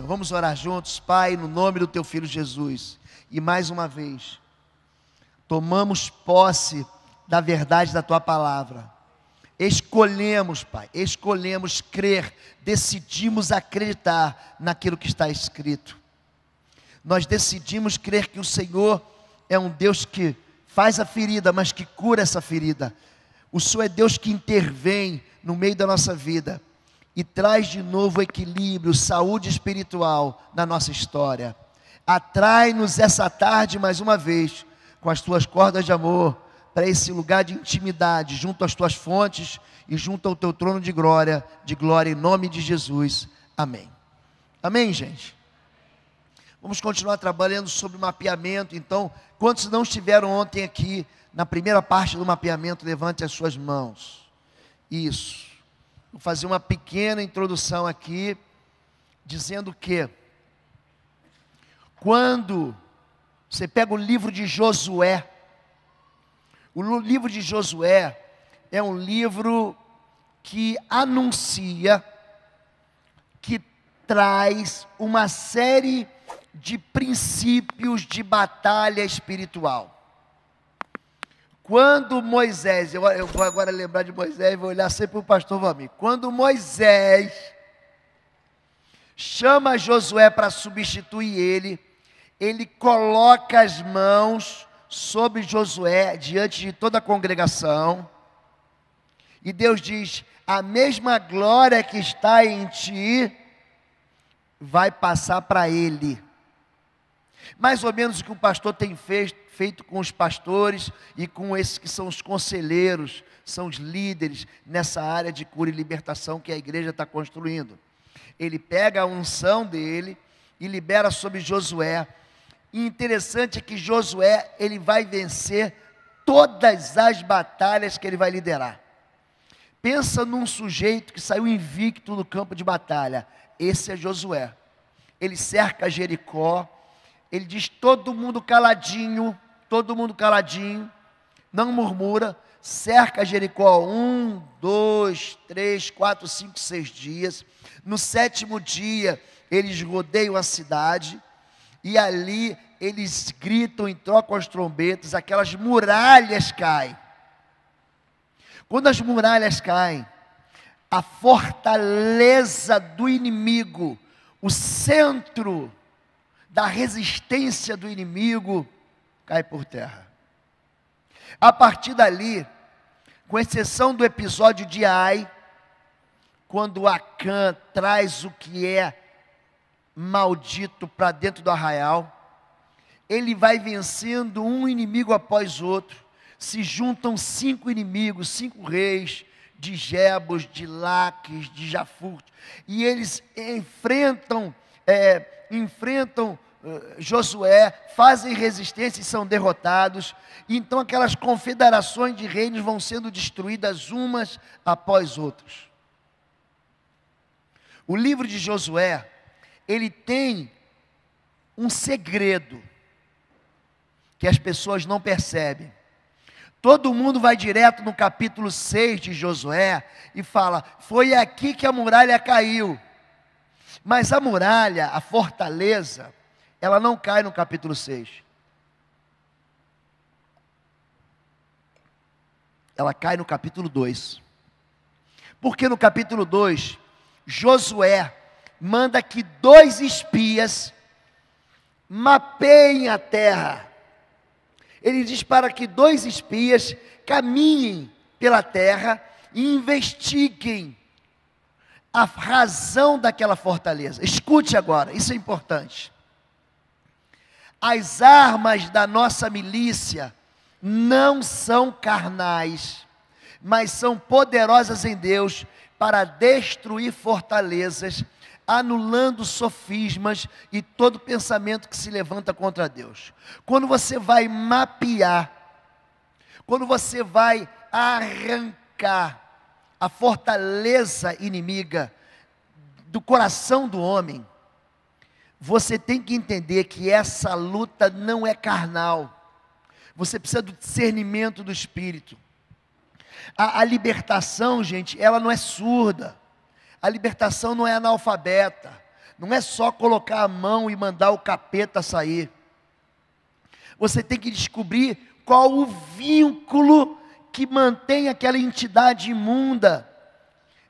Vamos orar juntos, Pai, no nome do Teu Filho Jesus. E mais uma vez, tomamos posse da verdade da Tua palavra. Escolhemos, Pai, escolhemos crer, decidimos acreditar naquilo que está escrito. Nós decidimos crer que o Senhor é um Deus que faz a ferida, mas que cura essa ferida. O Senhor é Deus que intervém no meio da nossa vida e traz de novo equilíbrio, saúde espiritual na nossa história. Atrai-nos essa tarde mais uma vez com as Tuas cordas de amor para esse lugar de intimidade, junto às Tuas fontes e junto ao Teu trono de glória em nome de Jesus. Amém. Amém, gente? Vamos continuar trabalhando sobre mapeamento. Então, quantos não estiveram ontem aqui na primeira parte do mapeamento, levante as suas mãos. Isso. Vou fazer uma pequena introdução aqui, dizendo que quando você pega o livro de Josué, o livro de Josué é um livro que anuncia, que traz uma série de princípios de batalha espiritual. Quando Moisés, eu vou agora lembrar de Moisés e vou olhar sempre para o pastor Valmir. Quando Moisés chama Josué para substituir ele coloca as mãos sobre Josué diante de toda a congregação, e Deus diz: a mesma glória que está em ti vai passar para ele. Mais ou menos o que o pastor tem feito com os pastores e com esses que são os conselheiros, são os líderes nessa área de cura e libertação que a igreja está construindo. Ele pega a unção dele e libera sobre Josué. E interessante é que Josué, ele vai vencer todas as batalhas que ele vai liderar. Pensa num sujeito que saiu invicto do campo de batalha. Esse é Josué. Ele cerca Jericó. Ele diz: todo mundo caladinho, não murmura, cerca Jericó 1, 2, 3, 4, 5, 6 dias. No 7º dia, eles rodeiam a cidade, e ali eles gritam e trocam as trombetas, aquelas muralhas caem. Quando as muralhas caem, a fortaleza do inimigo, o centro da resistência do inimigo, cai por terra. A partir dali, com exceção do episódio de Ai, quando Acã traz o que é maldito para dentro do arraial, ele vai vencendo um inimigo após outro. Se juntam 5 inimigos, 5 reis, de Jebus, de Laques, de Jafurte, e eles enfrentam Josué, fazem resistência e são derrotados. Então aquelas confederações de reinos vão sendo destruídas umas após outras. O livro de Josué, ele tem um segredo que as pessoas não percebem. Todo mundo vai direto no capítulo 6 de Josué e fala: foi aqui que a muralha caiu. Mas a muralha, a fortaleza, ela não cai no capítulo 6. Ela cai no capítulo 2. Porque no capítulo 2, Josué manda que 2 espias mapeiem a terra. Ele diz para que 2 espias caminhem pela terra e investiguem a razão daquela fortaleza. Escute agora, isso é importante. As armas da nossa milícia não são carnais, mas são poderosas em Deus para destruir fortalezas, anulando sofismas e todo pensamento que se levanta contra Deus. Quando você vai mapear, quando você vai arrancar a fortaleza inimiga do coração do homem, você tem que entender que essa luta não é carnal. Você precisa do discernimento do Espírito. A libertação, gente, ela não é surda. A libertação não é analfabeta. Não é só colocar a mão e mandar o capeta sair. Você tem que descobrir qual o vínculo que mantém aquela entidade imunda,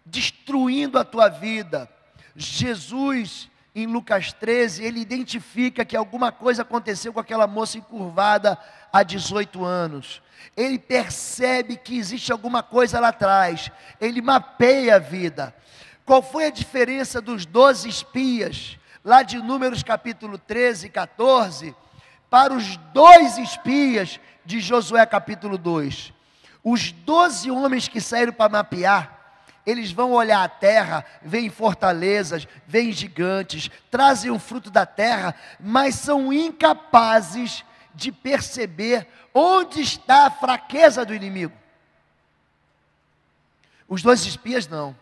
destruindo a tua vida. Jesus, em Lucas 13, ele identifica que alguma coisa aconteceu com aquela moça encurvada há 18 anos. Ele percebe que existe alguma coisa lá atrás. Ele mapeia a vida. Qual foi a diferença dos 12 espias, lá de Números capítulo 13 e 14, para os 2 espias de Josué capítulo 2? Os 12 homens que saíram para mapear, eles vão olhar a terra, veem fortalezas, veem gigantes, trazem o fruto da terra, mas são incapazes de perceber onde está a fraqueza do inimigo. Os 2 espias não.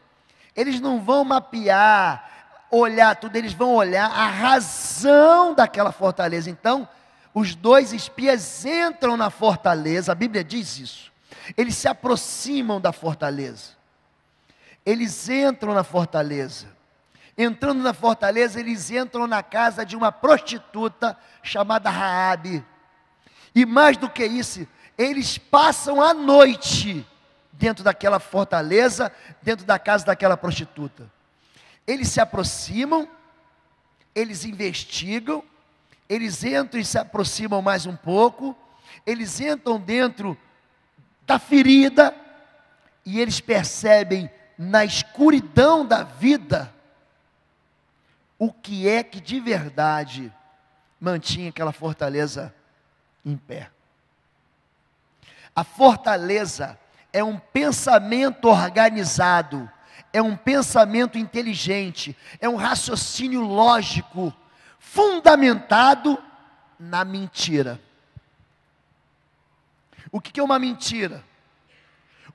Eles não vão mapear, olhar tudo, eles vão olhar a razão daquela fortaleza. Então, os 2 espias entram na fortaleza, a Bíblia diz isso. Eles se aproximam da fortaleza. Eles entram na fortaleza. Entrando na fortaleza, eles entram na casa de uma prostituta chamada Raabe. E mais do que isso, eles passam a noite dentro daquela fortaleza, dentro da casa daquela prostituta. Eles se aproximam, eles investigam, eles entram e se aproximam mais um pouco, eles entram dentro da ferida, e eles percebem na escuridão da vida o que é que de verdade mantinha aquela fortaleza em pé. A fortaleza é um pensamento organizado, é um pensamento inteligente, é um raciocínio lógico, fundamentado na mentira. O que é uma mentira?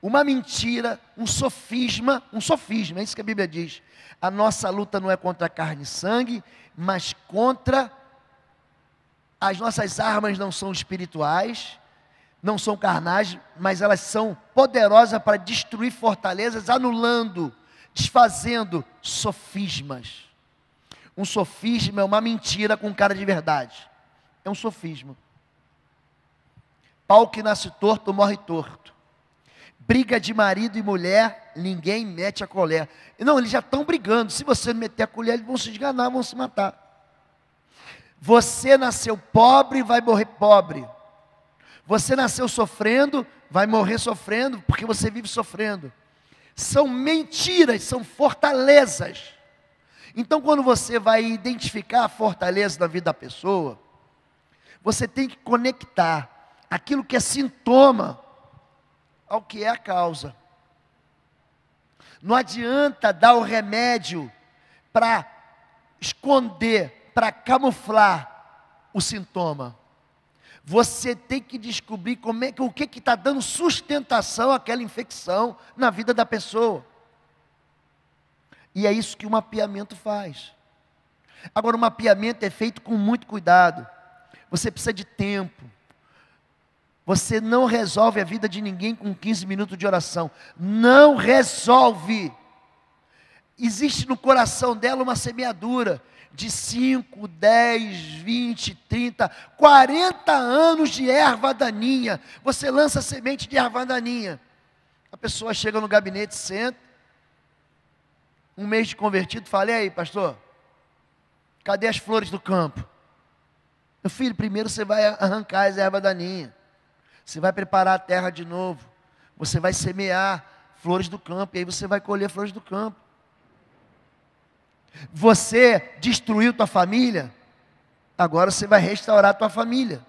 Uma mentira, um sofisma, é isso que a Bíblia diz. A nossa luta não é contra carne e sangue, mas contra, as nossas armas não são espirituais, não são carnais, mas elas são poderosas para destruir fortalezas, anulando, desfazendo sofismas. Um sofisma é uma mentira com cara de verdade. É um sofisma. Pau que nasce torto, morre torto. Briga de marido e mulher, ninguém mete a colher. Não, eles já estão brigando. Se você não meter a colher, eles vão se esganar, vão se matar. Você nasceu pobre, vai morrer pobre. Você nasceu sofrendo, vai morrer sofrendo, porque você vive sofrendo. São mentiras, são fortalezas. Então, quando você vai identificar a fortaleza da vida da pessoa, você tem que conectar aquilo que é sintoma ao que é a causa. Não adianta dar o remédio para esconder, para camuflar o sintoma. Você tem que descobrir o que está dando sustentação àquela infecção na vida da pessoa. E é isso que o mapeamento faz. Agora, o mapeamento é feito com muito cuidado. Você precisa de tempo. Você não resolve a vida de ninguém com 15 minutos de oração. Não resolve. Existe no coração dela uma semeadura de 5, 10, 20, 30, 40 anos de erva daninha. Você lança semente de erva daninha. A pessoa chega no gabinete, senta. Um mês de convertido, fala: e aí, pastor? Cadê as flores do campo? Meu filho, primeiro você vai arrancar as ervas daninhas. Você vai preparar a terra de novo. Você vai semear flores do campo. E aí você vai colher flores do campo. Você destruiu tua família. Agora você vai restaurar tua família.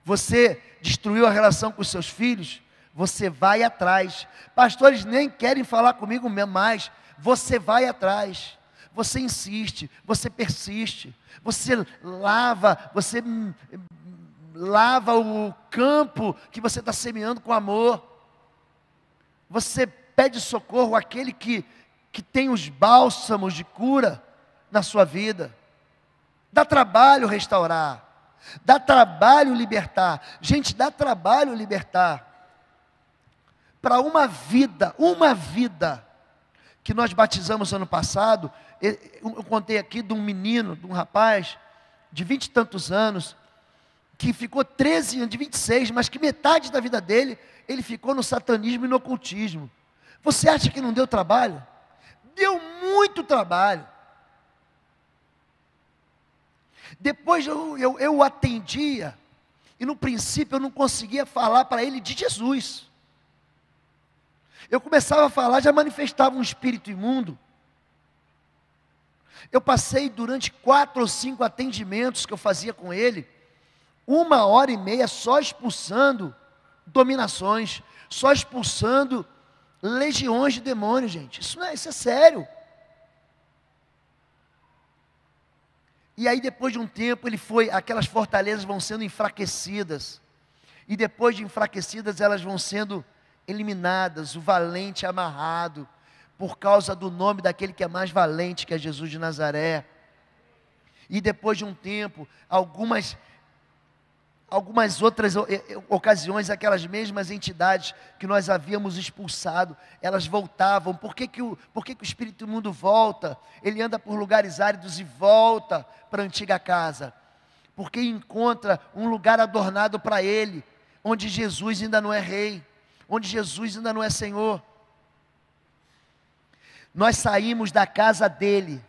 Você destruiu a relação com os seus filhos. Você vai atrás. Pastores nem querem falar comigo mais. Você vai atrás. Você insiste. Você persiste. Você lava o campo que você está semeando com amor. Você pede socorro àquele que tem os bálsamos de cura na sua vida. Dá trabalho restaurar. Dá trabalho libertar. Gente, dá trabalho libertar. Para uma vida que nós batizamos ano passado, eu contei aqui de um menino, de um rapaz, de 20 e tantos anos, que ficou 13 anos, de 26, mas que metade da vida dele, ele ficou no satanismo e no ocultismo. Você acha que não deu trabalho? Deu muito trabalho. Depois eu o atendia, e no princípio eu não conseguia falar para ele de Jesus. Eu começava a falar, já manifestava um espírito imundo. Eu passei durante 4 ou 5 atendimentos que eu fazia com ele, 1h30 só expulsando dominações, só expulsando legiões de demônios, gente. Isso é sério. E aí depois de um tempo aquelas fortalezas vão sendo enfraquecidas. E depois de enfraquecidas elas vão sendo eliminadas, o valente amarrado, por causa do nome daquele que é mais valente, que é Jesus de Nazaré. E depois de um tempo, algumas outras ocasiões, aquelas mesmas entidades que nós havíamos expulsado, elas voltavam. Por que o espírito imundo volta? Ele anda por lugares áridos e volta para a antiga casa, porque encontra um lugar adornado para ele, onde Jesus ainda não é rei, onde Jesus ainda não é Senhor. Nós saímos da casa dele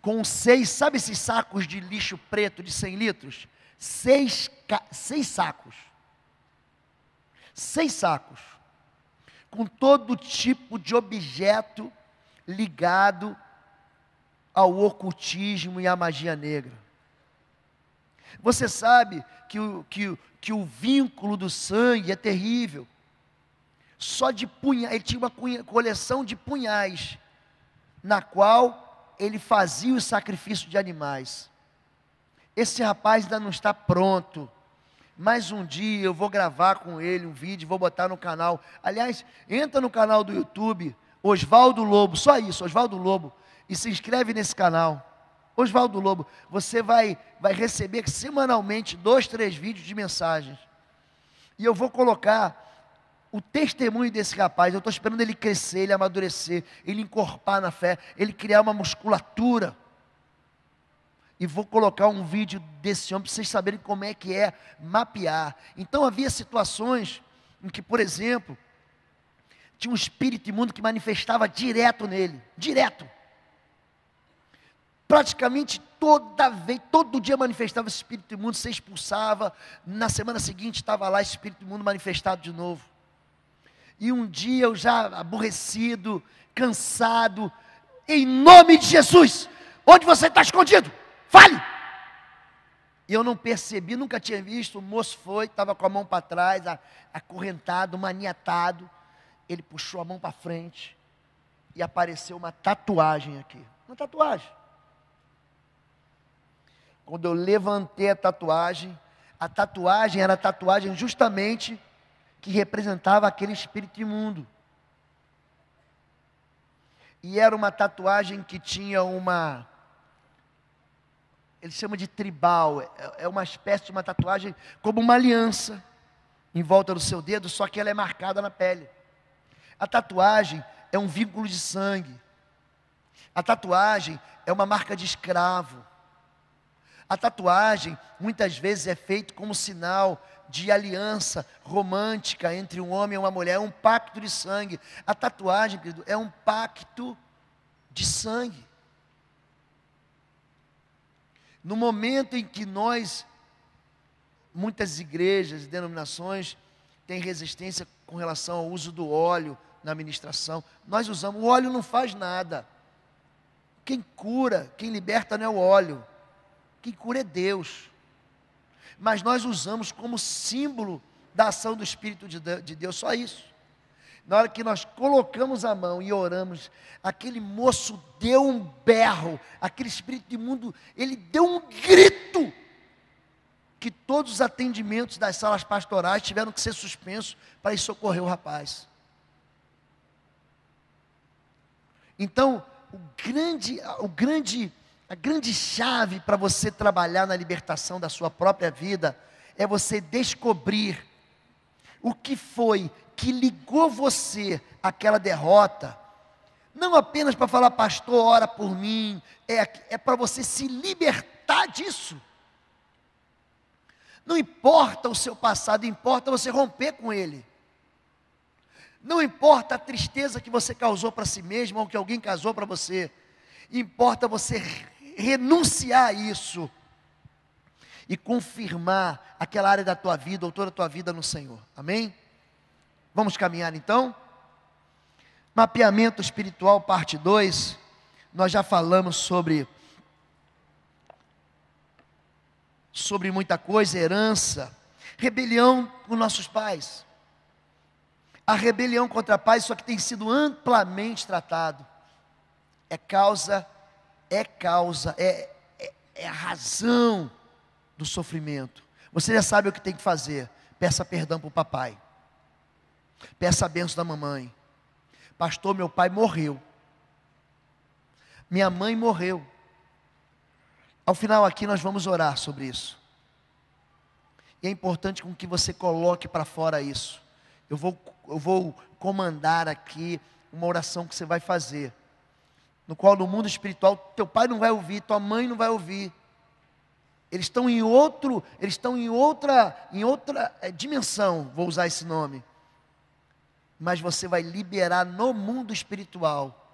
com 6, sabe esses sacos de lixo preto de 100 litros? 6 sacos, 6 sacos, com todo tipo de objeto ligado ao ocultismo e à magia negra. Você sabe que o vínculo do sangue é terrível. Só de punhais, ele tinha uma coleção de punhais, na qual ele fazia o sacrifício de animais. Esse rapaz ainda não está pronto, mas um dia eu vou gravar com ele um vídeo, vou botar no canal. Aliás, entra no canal do YouTube, Oswaldo Lobo, só isso, Oswaldo Lobo, e se inscreve nesse canal. Oswaldo Lobo, você vai receber semanalmente 2, 3 vídeos de mensagens. E eu vou colocar o testemunho desse rapaz. Eu estou esperando ele crescer, ele amadurecer, ele encorpar na fé, ele criar uma musculatura. E vou colocar um vídeo desse homem para vocês saberem como é que é mapear. Então havia situações em que, por exemplo, tinha um espírito imundo que manifestava direto nele, direto. Praticamente todo dia manifestava esse espírito imundo, se expulsava, na semana seguinte estava lá esse espírito imundo manifestado de novo. E um dia eu já aborrecido, cansado, em nome de Jesus, onde você está escondido? Fale! E eu não percebi, nunca tinha visto, o moço estava com a mão para trás, acorrentado, maniatado. Ele puxou a mão para frente e apareceu uma tatuagem aqui, uma tatuagem. Quando eu levantei a tatuagem era a tatuagem justamente que representava aquele espírito imundo. E era uma tatuagem que tinha ele chama de tribal, é uma espécie de uma tatuagem como uma aliança em volta do seu dedo, só que ela é marcada na pele. A tatuagem é um vínculo de sangue. A tatuagem é uma marca de escravo. A tatuagem muitas vezes é feita como sinal de aliança romântica entre um homem e uma mulher, é um pacto de sangue. A tatuagem, querido, é um pacto de sangue. No momento em que muitas igrejas e denominações têm resistência com relação ao uso do óleo na ministração, nós usamos, o óleo não faz nada. Quem cura, quem liberta não é o óleo, quem cura é Deus. Mas nós usamos como símbolo da ação do Espírito de Deus, só isso. Na hora que nós colocamos a mão e oramos, aquele moço deu um berro, aquele espírito imundo, ele deu um grito, que todos os atendimentos das salas pastorais tiveram que ser suspensos para ir socorrer o rapaz. Então, a grande chave para você trabalhar na libertação da sua própria vida é você descobrir o que foi que ligou você àquela derrota, Não apenas para falar, pastor, ora por mim, é para você se libertar disso. Não importa o seu passado, importa você romper com ele. Não importa a tristeza que você causou para si mesmo, ou que alguém causou para você. Importa você renunciar a isso e confirmar aquela área da tua vida, ou toda a tua vida no Senhor. Amém? Vamos caminhar então? Mapeamento espiritual, parte 2. Nós já falamos sobre muita coisa, herança, rebelião com nossos pais. A rebelião contra pais, isso aqui tem sido amplamente tratado. É a razão do sofrimento. Você já sabe o que tem que fazer. Peça perdão para o papai. Peça a bênção da mamãe. Pastor, meu pai morreu. Minha mãe morreu. Ao final aqui nós vamos orar sobre isso. E é importante com que você coloque para fora isso. Eu vou comandar aqui uma oração que você vai fazer, no qual no mundo espiritual teu pai não vai ouvir, tua mãe não vai ouvir. Eles estão em outra dimensão, vou usar esse nome. Mas você vai liberar no mundo espiritual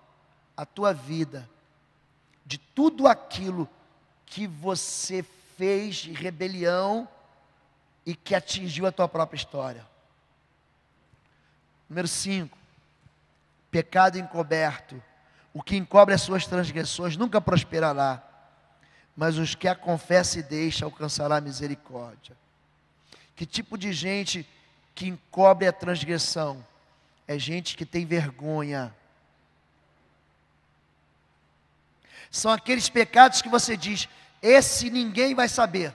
a tua vida de tudo aquilo que você fez de rebelião e que atingiu a tua própria história. Número 5, pecado encoberto. O que encobre as suas transgressões nunca prosperará, mas os que a confessa e deixa alcançará a misericórdia. Que tipo de gente que encobre a transgressão? É gente que tem vergonha. São aqueles pecados que você diz, esse ninguém vai saber.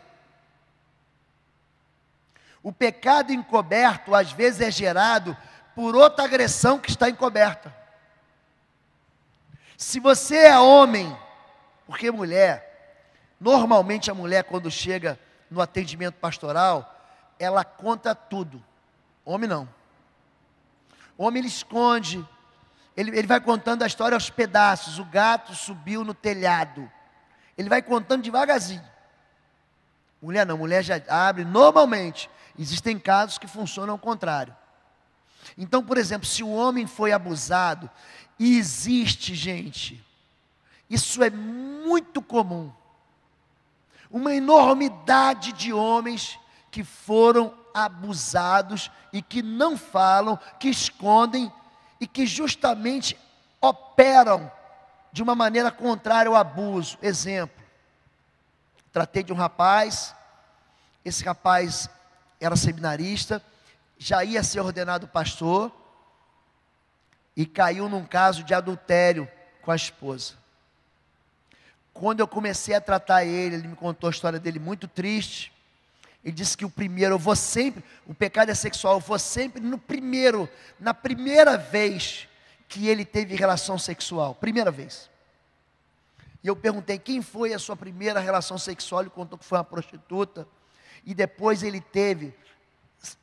O pecado encoberto às vezes é gerado por outra agressão que está encoberta. Se você é homem, porque mulher, normalmente a mulher quando chega no atendimento pastoral, ela conta tudo. Homem não. Homem ele esconde, ele vai contando a história aos pedaços. O gato subiu no telhado. Ele vai contando devagarzinho. Mulher não, mulher já abre. Normalmente, existem casos que funcionam ao contrário. Então, por exemplo, se o homem foi abusado, e existe, gente, isso é muito comum, uma enormidade de homens que foram abusados e que não falam, que escondem e que justamente operam de uma maneira contrária ao abuso. Exemplo, tratei de um rapaz, esse rapaz era seminarista, já ia ser ordenado pastor e caiu num caso de adultério com a esposa. Quando eu comecei a tratar ele me contou a história dele muito triste. Ele disse que o pecado é sexual, eu vou sempre na primeira vez que ele teve relação sexual, primeira vez. E eu perguntei, quem foi a sua primeira relação sexual? Ele contou que foi uma prostituta, e depois ele teve.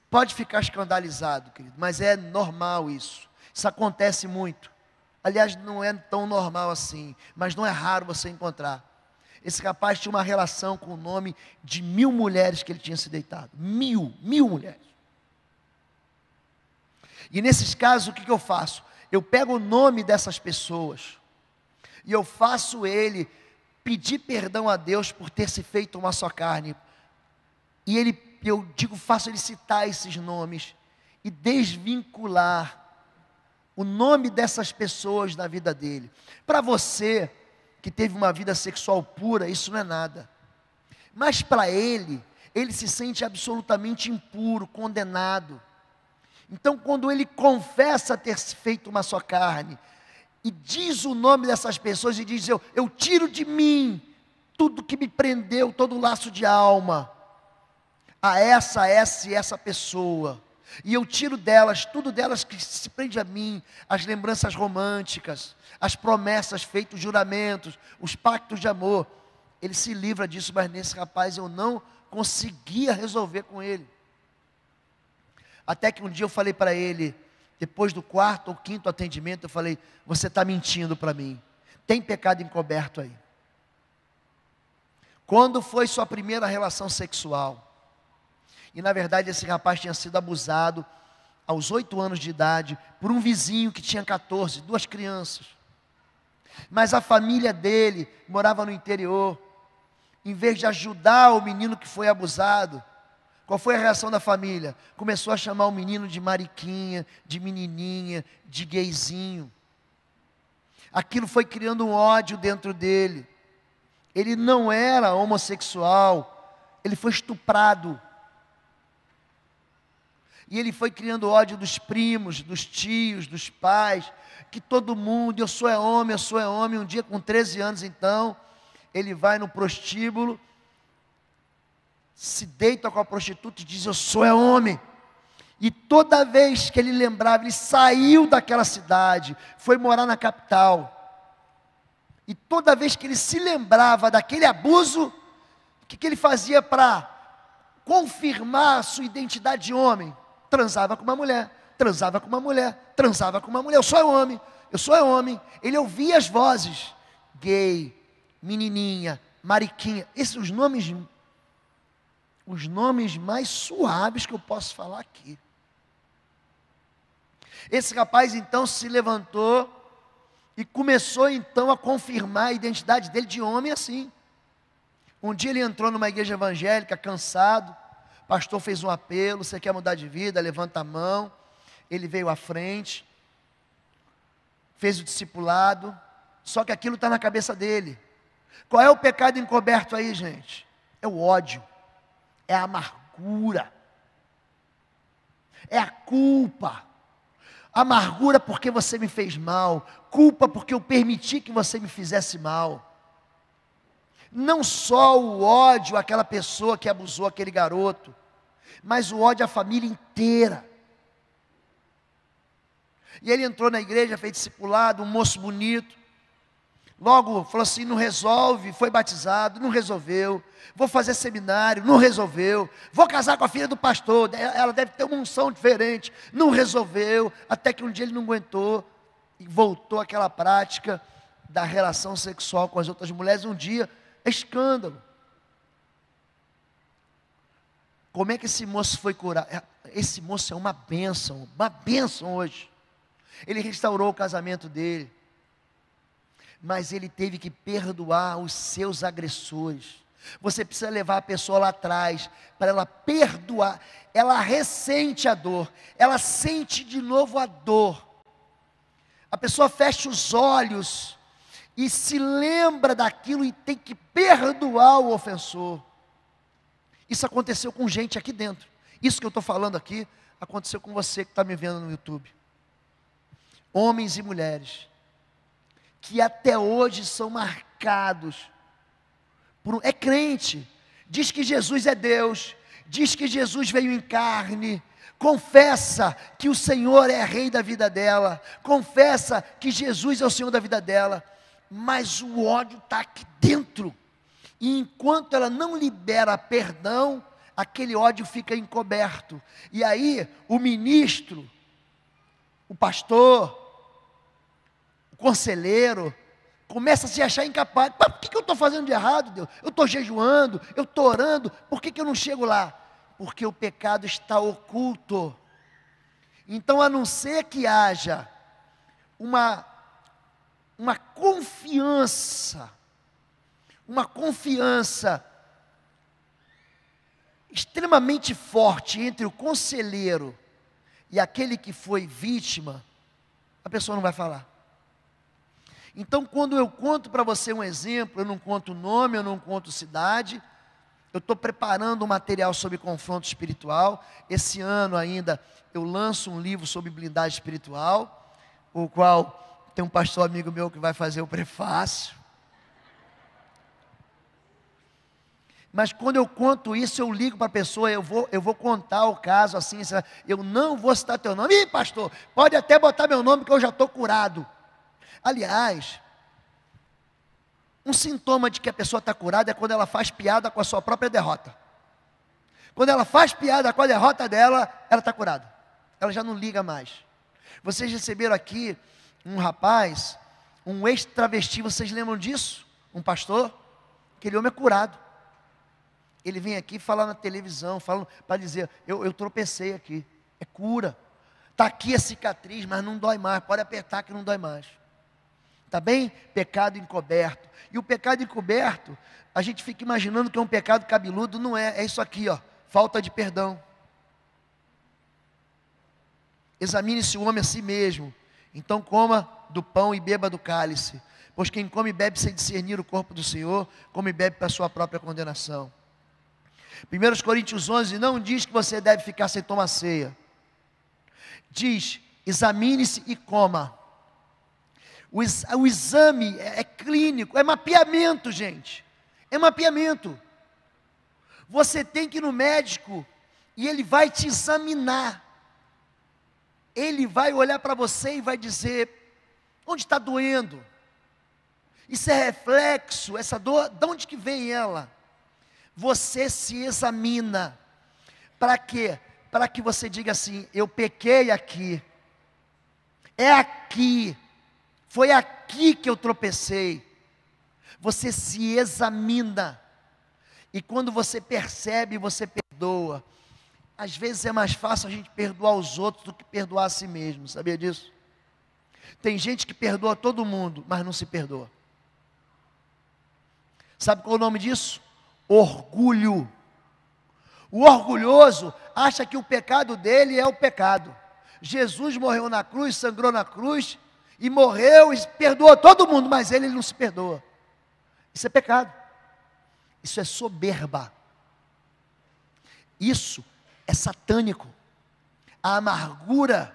Pode ficar escandalizado, querido, mas é normal isso. Isso acontece muito. Aliás, não é tão normal assim, mas não é raro você encontrar. Esse rapaz tinha uma relação com o nome de 1000 mulheres que ele tinha se deitado. 1000 mulheres. E nesses casos, o que eu faço? Eu pego o nome dessas pessoas e eu faço ele pedir perdão a Deus por ter se feito uma só carne. E faço ele citar esses nomes e desvincular o nome dessas pessoas da vida dele. Para você que teve uma vida sexual pura, isso não é nada. Mas para ele se sente absolutamente impuro, condenado. Então quando ele confessa ter feito uma só carne, e diz o nome dessas pessoas, e diz, eu tiro de mim tudo que me prendeu, todo o laço de alma, a essa pessoa, e eu tiro delas, tudo delas que se prende a mim, as lembranças românticas, as promessas feitas, os juramentos, os pactos de amor. Ele se livra disso, mas nesse rapaz eu não conseguia resolver com ele. Até que um dia eu falei para ele, Depois do quarto ou quinto atendimento, eu falei: você está mentindo para mim. Tem pecado encoberto aí. Quando foi sua primeira relação sexual? E na verdade esse rapaz tinha sido abusado aos 8 anos de idade por um vizinho que tinha 14, 2 crianças. Mas a família dele morava no interior. Em vez de ajudar o menino que foi abusado, qual foi a reação da família? Começou a chamar o menino de mariquinha, de menininha, de gayzinho. Aquilo foi criando um ódio dentro dele. Ele não era homossexual, ele foi estuprado. E ele foi criando ódio dos primos, dos tios, dos pais, que todo mundo: eu sou homem, eu sou homem. Um dia, com 13 anos então, ele vai no prostíbulo, se deita com a prostituta e diz: eu sou homem. E toda vez que ele lembrava, ele saiu daquela cidade, foi morar na capital. E toda vez que ele se lembrava daquele abuso, o que ele fazia para confirmar a sua identidade de homem? Transava com uma mulher, transava com uma mulher, transava com uma mulher. Eu sou homem, eu sou homem. Ele ouvia as vozes: gay, menininha, mariquinha. Esses os nomes mais suaves que eu posso falar aqui. Esse rapaz então se levantou e começou então a confirmar a identidade dele de homem assim. Um dia ele entrou numa igreja evangélica cansado. O pastor fez um apelo: você quer mudar de vida? Levanta a mão. Ele veio à frente, fez o discipulado. Só que aquilo está na cabeça dele. Qual é o pecado encoberto aí, gente? É o ódio, é a amargura, é a culpa. Amargura porque você me fez mal, culpa porque eu permiti que você me fizesse mal. Não só o ódio àquela pessoa que abusou aquele garoto, mas o ódio à família inteira. E ele entrou na igreja, fez discipulado, um moço bonito. Logo falou assim: não resolve. Foi batizado, não resolveu. Vou fazer seminário, não resolveu. Vou casar com a filha do pastor, ela deve ter uma unção diferente, não resolveu. Até que um dia ele não aguentou e voltou àquela prática da relação sexual com as outras mulheres. Um dia, escândalo. Como é que esse moço foi curado? Esse moço é uma bênção hoje. Ele restaurou o casamento dele, mas ele teve que perdoar os seus agressores. Você precisa levar a pessoa lá atrás, para ela perdoar. Ela ressente a dor, ela sente de novo a dor. A pessoa fecha os olhos e se lembra daquilo e tem que perdoar o ofensor. Isso aconteceu com gente aqui dentro. Isso que eu estou falando aqui, aconteceu com você que está me vendo no YouTube. Homens e mulheres que até hoje são marcados por é crente, diz que Jesus é Deus, diz que Jesus veio em carne, confessa que o Senhor é rei da vida dela, confessa que Jesus é o Senhor da vida dela, mas o ódio está aqui dentro, e enquanto ela não libera perdão, aquele ódio fica encoberto. E aí o ministro, o pastor, o conselheiro, começa a se achar incapaz. Por que eu estou fazendo de errado, Deus? Eu estou jejuando, eu estou orando, por que eu não chego lá? Porque o pecado está oculto. Então, a não ser que haja uma confiança extremamente forte entre o conselheiro e aquele que foi vítima, a pessoa não vai falar. Então, quando eu conto para você um exemplo, eu não conto nome, eu não conto cidade, eu estou preparando um material sobre confronto espiritual. Esse ano ainda eu lanço um livro sobre blindagem espiritual, o qual tem um pastor amigo meu que vai fazer o prefácio. Mas quando eu conto isso, eu ligo para a pessoa, eu vou contar o caso assim, eu não vou citar teu nome. Ih, pastor, pode até botar meu nome que eu já estou curado. Aliás, um sintoma de que a pessoa está curada é quando ela faz piada com a sua própria derrota. Quando ela faz piada com a derrota dela, ela está curada. Ela já não liga mais. Vocês receberam aqui um rapaz, um ex-travesti, vocês lembram disso? Um pastor? Aquele homem é curado. Ele vem aqui falar na televisão, para dizer, eu tropecei aqui. É cura. Está aqui a cicatriz, mas não dói mais. Pode apertar que não dói mais. Está bem? Pecado encoberto. E o pecado encoberto, a gente fica imaginando que é um pecado cabeludo. Não é, é isso aqui, ó, falta de perdão. Examine-se o homem a si mesmo. Então coma do pão e beba do cálice. Pois quem come e bebe sem discernir o corpo do Senhor, come e bebe para a sua própria condenação. 1 Coríntios 11 não diz que você deve ficar sem tomar ceia. Diz, examine-se e coma. O exame é clínico, é mapeamento, gente. É mapeamento. Você tem que ir no médico e ele vai te examinar. Ele vai olhar para você e vai dizer, onde está doendo? Isso é reflexo, essa dor, de onde que vem ela? Você se examina. Para quê? Para que você diga assim, eu pequei aqui. É aqui. Foi aqui que eu tropecei. Você se examina. E quando você percebe, você perdoa. Às vezes é mais fácil a gente perdoar os outros do que perdoar a si mesmo. Sabia disso? Tem gente que perdoa todo mundo, mas não se perdoa. Sabe qual é o nome disso? Orgulho. O orgulhoso acha que o pecado dele é o pecado. Jesus morreu na cruz, sangrou na cruz, e morreu e perdoou todo mundo, mas ele não se perdoa. Isso é pecado. Isso é soberba. Isso é satânico. A amargura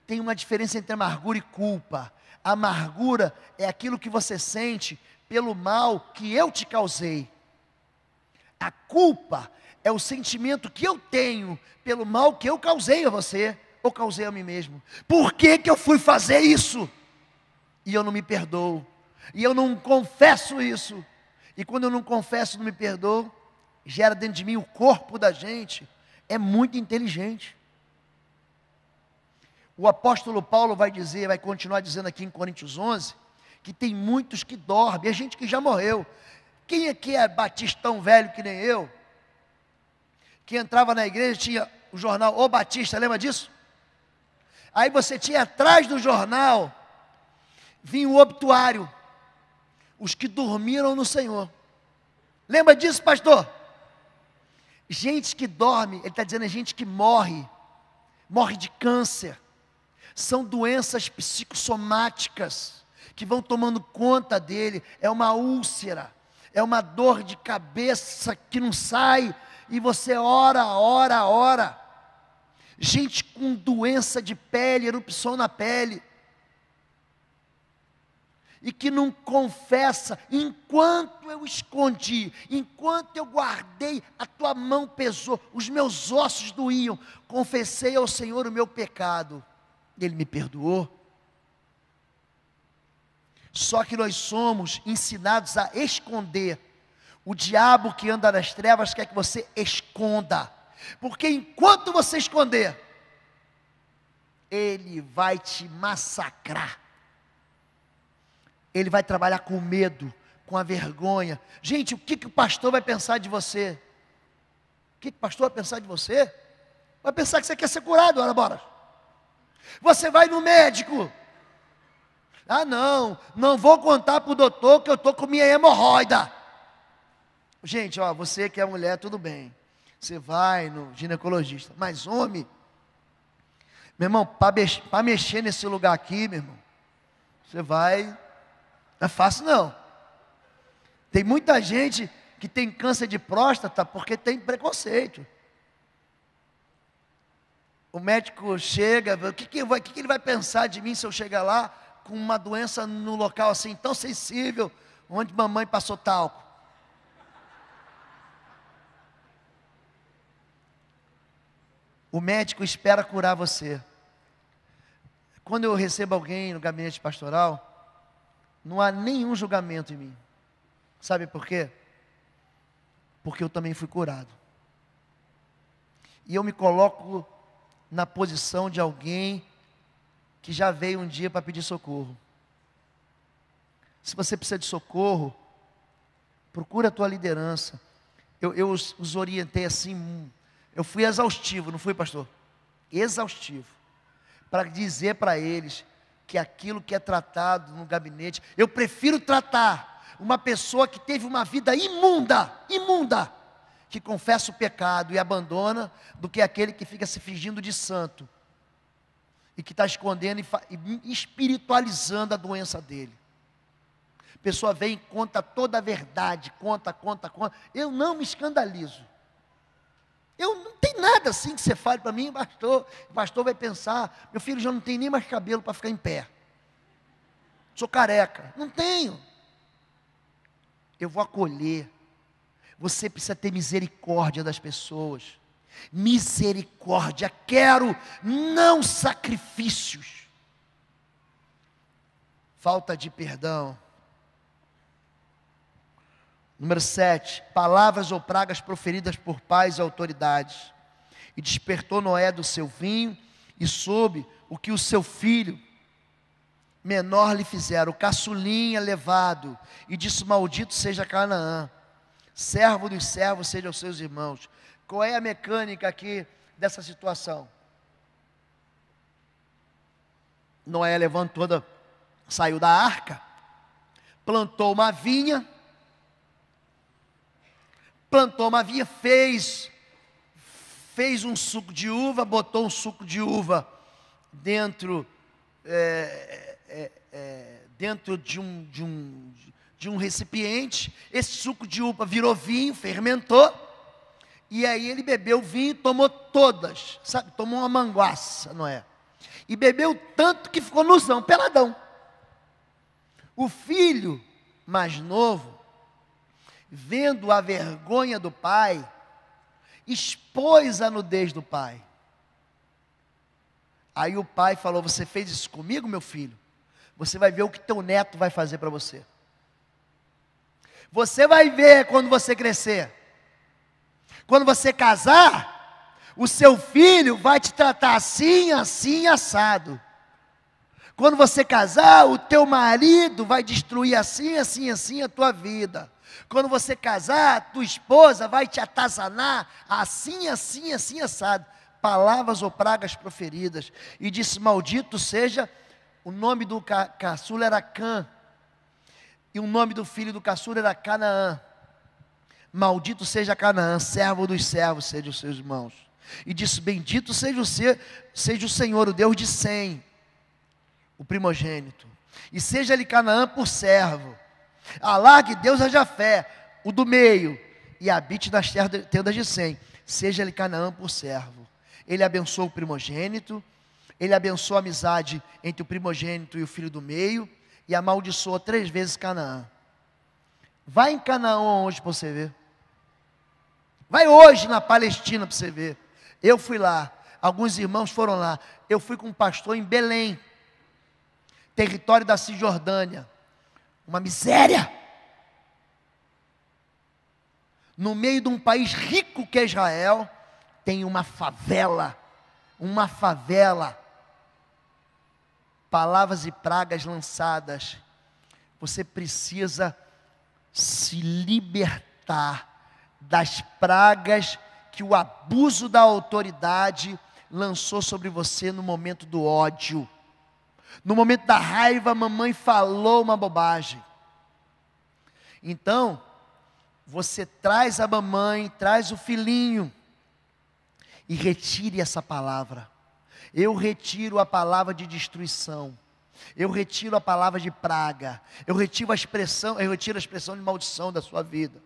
tem uma diferença entre amargura e culpa. A amargura é aquilo que você sente pelo mal que eu te causei. A culpa é o sentimento que eu tenho pelo mal que eu causei a você, ou causei a mim mesmo. Por que que eu fui fazer isso? E eu não me perdoo. E eu não confesso isso. E quando eu não confesso, não me perdoo, gera dentro de mim o corpo da gente. É muito inteligente. O apóstolo Paulo vai continuar dizendo aqui em Coríntios 11, que tem muitos que dormem, é gente que já morreu. Quem aqui é batistão velho que nem eu? Que entrava na igreja, tinha o jornal O Batista, lembra disso? Aí você tinha atrás do jornal, vinha o obituário, os que dormiram no Senhor. Lembra disso, pastor? Gente que dorme, ele está dizendo, é gente que morre de câncer. São doenças psicossomáticas que vão tomando conta dele. É uma úlcera, é uma dor de cabeça que não sai, e você ora. Gente com doença de pele, erupção na pele, e que não confessa. Enquanto eu escondi, enquanto eu guardei, a tua mão pesou, os meus ossos doíam, confessei ao Senhor o meu pecado, Ele me perdoou. Só que nós somos ensinados a esconder. O diabo que anda nas trevas quer que você esconda, porque enquanto você esconder, ele vai te massacrar. Ele vai trabalhar com medo, com a vergonha. Gente, o que o pastor vai pensar de você? O que o pastor vai pensar de você? Vai pensar que você quer ser curado, ora bora. Você vai no médico. Ah não vou contar para o doutor que eu estou com minha hemorroida. Gente, ó, você que é mulher, tudo bem. Você vai no ginecologista. Mas homem, meu irmão, para mexer nesse lugar aqui, meu irmão, você vai, não é fácil não. Tem muita gente que tem câncer de próstata porque tem preconceito. O médico chega, o que ele vai pensar de mim se eu chegar lá com uma doença no local assim tão sensível, onde mamãe passou talco? O médico espera curar você. Quando eu recebo alguém no gabinete pastoral, não há nenhum julgamento em mim. Sabe por quê? Porque eu também fui curado. E eu me coloco na posição de alguém que já veio um dia para pedir socorro. Se você precisa de socorro, procura a tua liderança. Eu os orientei assim, eu fui exaustivo, não fui, pastor? Exaustivo, para dizer para eles que aquilo que é tratado no gabinete, eu prefiro tratar uma pessoa que teve uma vida imunda, que confessa o pecado e abandona, do que aquele que fica se fingindo de santo, e que está escondendo e espiritualizando a doença dele. A pessoa vem e conta toda a verdade, conta. Eu não me escandalizo. Eu não tem nada assim que você fale para mim, pastor. O pastor vai pensar, meu filho já não tem nem mais cabelo para ficar em pé. Sou careca. Não tenho. Eu vou acolher. Você precisa ter misericórdia das pessoas. Misericórdia. Quero, não sacrifícios. Falta de perdão. Número 7, palavras ou pragas proferidas por pais e autoridades. E despertou Noé do seu vinho, e soube o que o seu filho menor lhe fizeram. O caçulinha levado, e disse: maldito seja Canaã, servo dos servos sejam os seus irmãos. Qual é a mecânica aqui dessa situação? Noé levantou, saiu da arca, plantou uma vinha, fez um suco de uva, botou um suco de uva dentro de um recipiente. Esse suco de uva virou vinho, fermentou, e aí ele bebeu o vinho e tomou todas, sabe? Tomou uma manguaça, não é? E bebeu tanto que ficou nuzão, peladão. O filho mais novo, vendo a vergonha do pai, expôs a nudez do pai. Aí o pai falou: você fez isso comigo, meu filho? Você vai ver o que teu neto vai fazer para você. Você vai ver quando você crescer. Quando você casar, o seu filho vai te tratar assim, assim, assado. Quando você casar, o teu marido vai destruir assim, assim, assim a tua vida. Quando você casar, tua esposa vai te atazanar assim, assim, assim, assado. Palavras ou pragas proferidas. E disse: maldito seja, o nome do caçula era Cã, e o nome do filho do caçula era Canaã. Maldito seja Canaã, servo dos servos, seja os seus irmãos. E disse: bendito seja o Senhor, o Deus de Sem, o primogênito. E seja-lhe Canaã por servo. Alargue Deus a Jafé, o do meio, e habite nas tendas de Sem. Seja-lhe Canaã por servo. Ele abençoou o primogênito, ele abençoou a amizade entre o primogênito e o filho do meio, e amaldiçoou 3 vezes Canaã. Vai em Canaã hoje para você ver. Vai hoje na Palestina para você ver. Eu fui lá, alguns irmãos foram lá. Eu fui com um pastor em Belém, território da Cisjordânia. Uma miséria. No meio de um país rico que é Israel, tem uma favela. Palavras e pragas lançadas. Você precisa se libertar das pragas que o abuso da autoridade lançou sobre você no momento do ódio. No momento da raiva, a mamãe falou uma bobagem. Então, você traz a mamãe, traz o filhinho, e retire essa palavra. Eu retiro a palavra de destruição. Eu retiro a palavra de praga. Eu retiro a expressão de maldição da sua vida.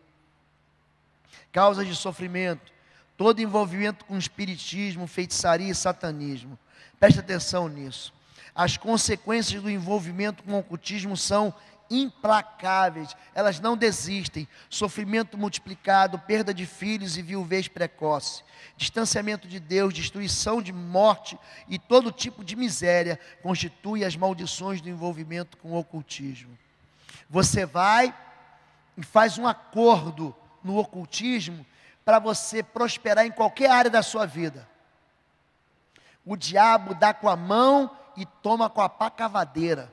Causas de sofrimento. Todo envolvimento com espiritismo, feitiçaria e satanismo. Preste atenção nisso. As consequências do envolvimento com o ocultismo são implacáveis, elas não desistem. Sofrimento multiplicado, perda de filhos e viuvez precoce, distanciamento de Deus, destruição, de morte e todo tipo de miséria constituem as maldições do envolvimento com o ocultismo. Você vai e faz um acordo no ocultismo para você prosperar em qualquer área da sua vida. O diabo dá com a mão e toma com a pá cavadeira.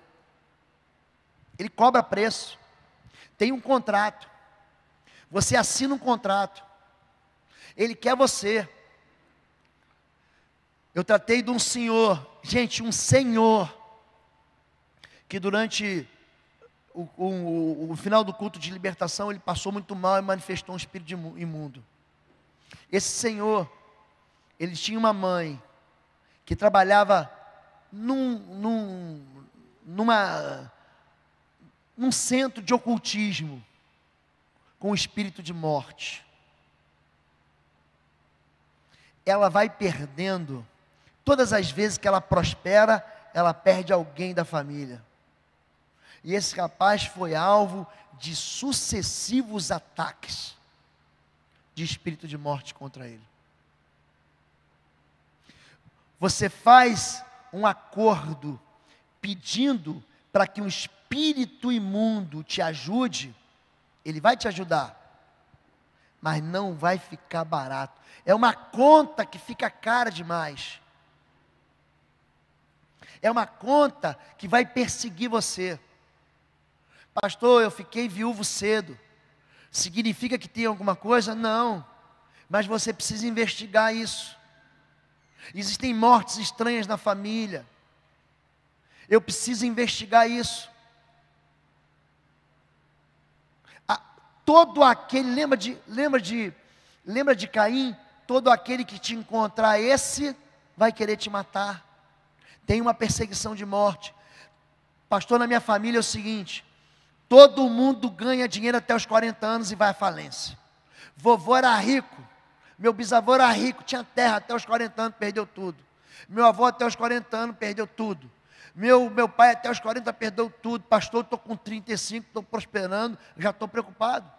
Ele cobra preço. Tem um contrato. Você assina um contrato. Ele quer você. Eu tratei de um senhor, gente, um senhor, que durante o final do culto de libertação, ele passou muito mal e manifestou um espírito imundo. Esse senhor, ele tinha uma mãe que trabalhava num centro de ocultismo, com o espírito de morte. Ela vai perdendo, todas as vezes que ela prospera, ela perde alguém da família. E esse rapaz foi alvo de sucessivos ataques de espírito de morte contra ele. Você faz um acordo pedindo para que um espírito imundo te ajude, ele vai te ajudar, mas não vai ficar barato. É uma conta que fica cara demais. É uma conta que vai perseguir você. Pastor, eu fiquei viúvo cedo. Significa que tem alguma coisa? Não. Mas você precisa investigar isso. Existem mortes estranhas na família. Eu preciso investigar isso. Todo aquele, lembra de Caim? Todo aquele que te encontrar, esse vai querer te matar. Tem uma perseguição de morte. Pastor, na minha família é o seguinte: todo mundo ganha dinheiro até os 40 anos e vai à falência. Vovô era rico, meu bisavô era rico, tinha terra até os 40 anos, perdeu tudo. Meu avô até os 40 anos perdeu tudo. Meu pai até os 40 perdeu tudo. Pastor, estou com 35, estou prosperando, já estou preocupado.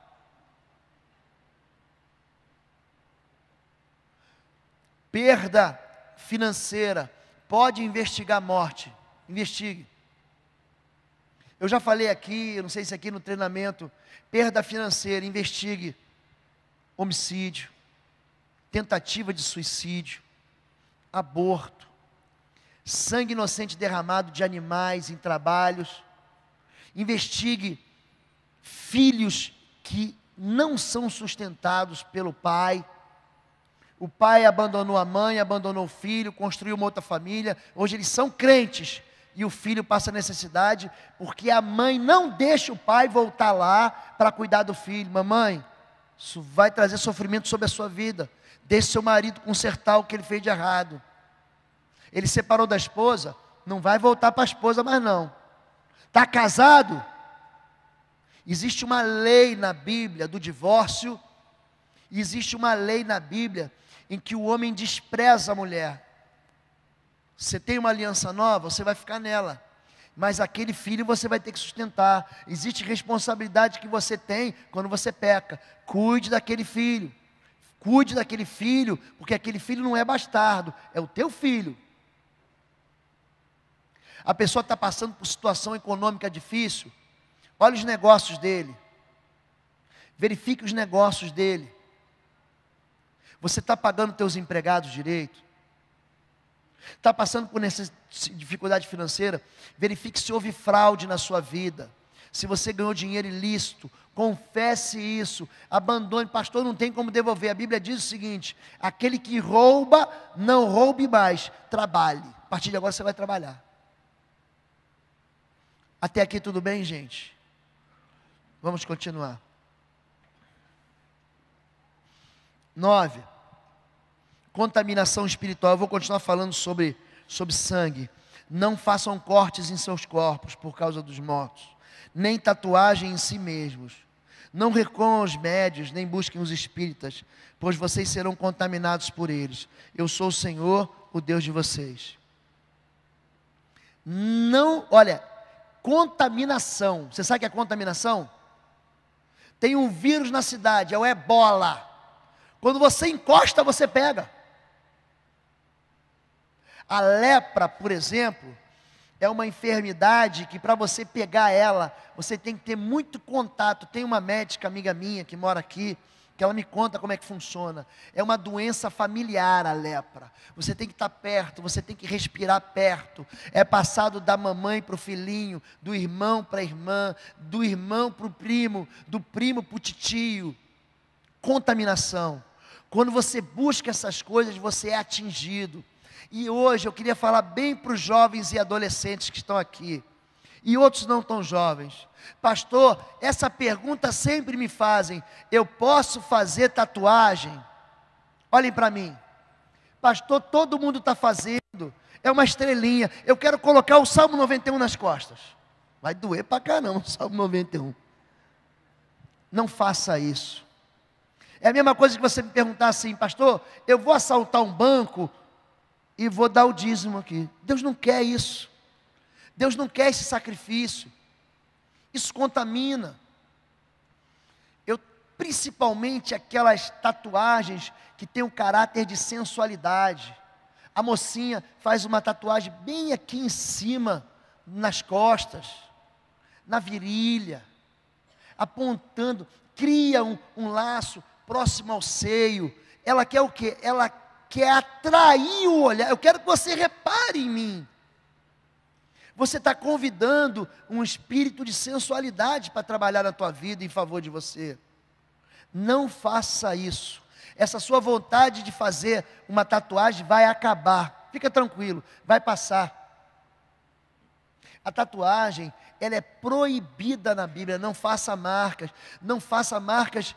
Perda financeira, pode investigar a morte, investigue. Eu já falei aqui, eu não sei se aqui no treinamento, perda financeira, investigue homicídio, tentativa de suicídio, aborto, sangue inocente derramado de animais em trabalhos, investigue filhos que não são sustentados pelo pai. O pai abandonou a mãe, abandonou o filho, construiu uma outra família, hoje eles são crentes, e o filho passa necessidade, porque a mãe não deixa o pai voltar lá para cuidar do filho. Mamãe, isso vai trazer sofrimento sobre a sua vida. Deixe seu marido consertar o que ele fez de errado. Ele separou da esposa, não vai voltar para a esposa mais não. Está casado? Existe uma lei na Bíblia do divórcio, existe uma lei na Bíblia em que o homem despreza a mulher. Você tem uma aliança nova, você vai ficar nela, mas aquele filho você vai ter que sustentar. Existe responsabilidade que você tem quando você peca. Cuide daquele filho, porque aquele filho não é bastardo, é o teu filho. A pessoa está passando por situação econômica difícil, olha os negócios dele, verifique os negócios dele. Você está pagando teus empregados direito? Está passando por dificuldade financeira? Verifique se houve fraude na sua vida. Se você ganhou dinheiro ilícito, confesse isso. Abandone. Pastor, não tem como devolver. A Bíblia diz o seguinte: aquele que rouba, não roube mais, trabalhe. A partir de agora você vai trabalhar. Até aqui tudo bem, gente? Vamos continuar. 9. Contaminação espiritual. Eu vou continuar falando sobre sangue. Não façam cortes em seus corpos por causa dos mortos, nem tatuagem em si mesmos. Não recorram aos médios, nem busquem os espíritas, pois vocês serão contaminados por eles. Eu sou o Senhor, o Deus de vocês. Não, olha, contaminação. Você sabe o que é contaminação? Tem um vírus na cidade, é o ebola. Quando você encosta, você pega. A lepra, por exemplo, é uma enfermidade que para você pegar ela, você tem que ter muito contato. Tem uma médica amiga minha que mora aqui, que ela me conta como é que funciona. É uma doença familiar a lepra. Você tem que estar perto, você tem que respirar perto. É passado da mamãe para o filhinho, do irmão para a irmã, do irmão para o primo, do primo para o titio. Contaminação. Quando você busca essas coisas, você é atingido. E hoje eu queria falar bem para os jovens e adolescentes que estão aqui, e outros não tão jovens. Pastor, essa pergunta sempre me fazem: eu posso fazer tatuagem? Olhem para mim. Pastor, todo mundo está fazendo, é uma estrelinha, eu quero colocar o Salmo 91 nas costas. Vai doer para caramba o Salmo 91. Não faça isso. É a mesma coisa que você me perguntar assim: pastor, eu vou assaltar um banco e vou dar o dízimo aqui. Deus não quer isso. Deus não quer esse sacrifício. Isso contamina. Principalmente aquelas tatuagens que têm um caráter de sensualidade. A mocinha faz uma tatuagem bem aqui em cima, nas costas, na virilha, apontando, cria um laço próximo ao seio. Ela quer o quê? Ela quer atrair o olhar. Eu quero que você repare em mim. Você está convidando um espírito de sensualidade para trabalhar na tua vida em favor de você. Não faça isso. Essa sua vontade de fazer uma tatuagem vai acabar. Fica tranquilo, vai passar. A tatuagem, ela é proibida na Bíblia. Não faça marcas. Não faça marcas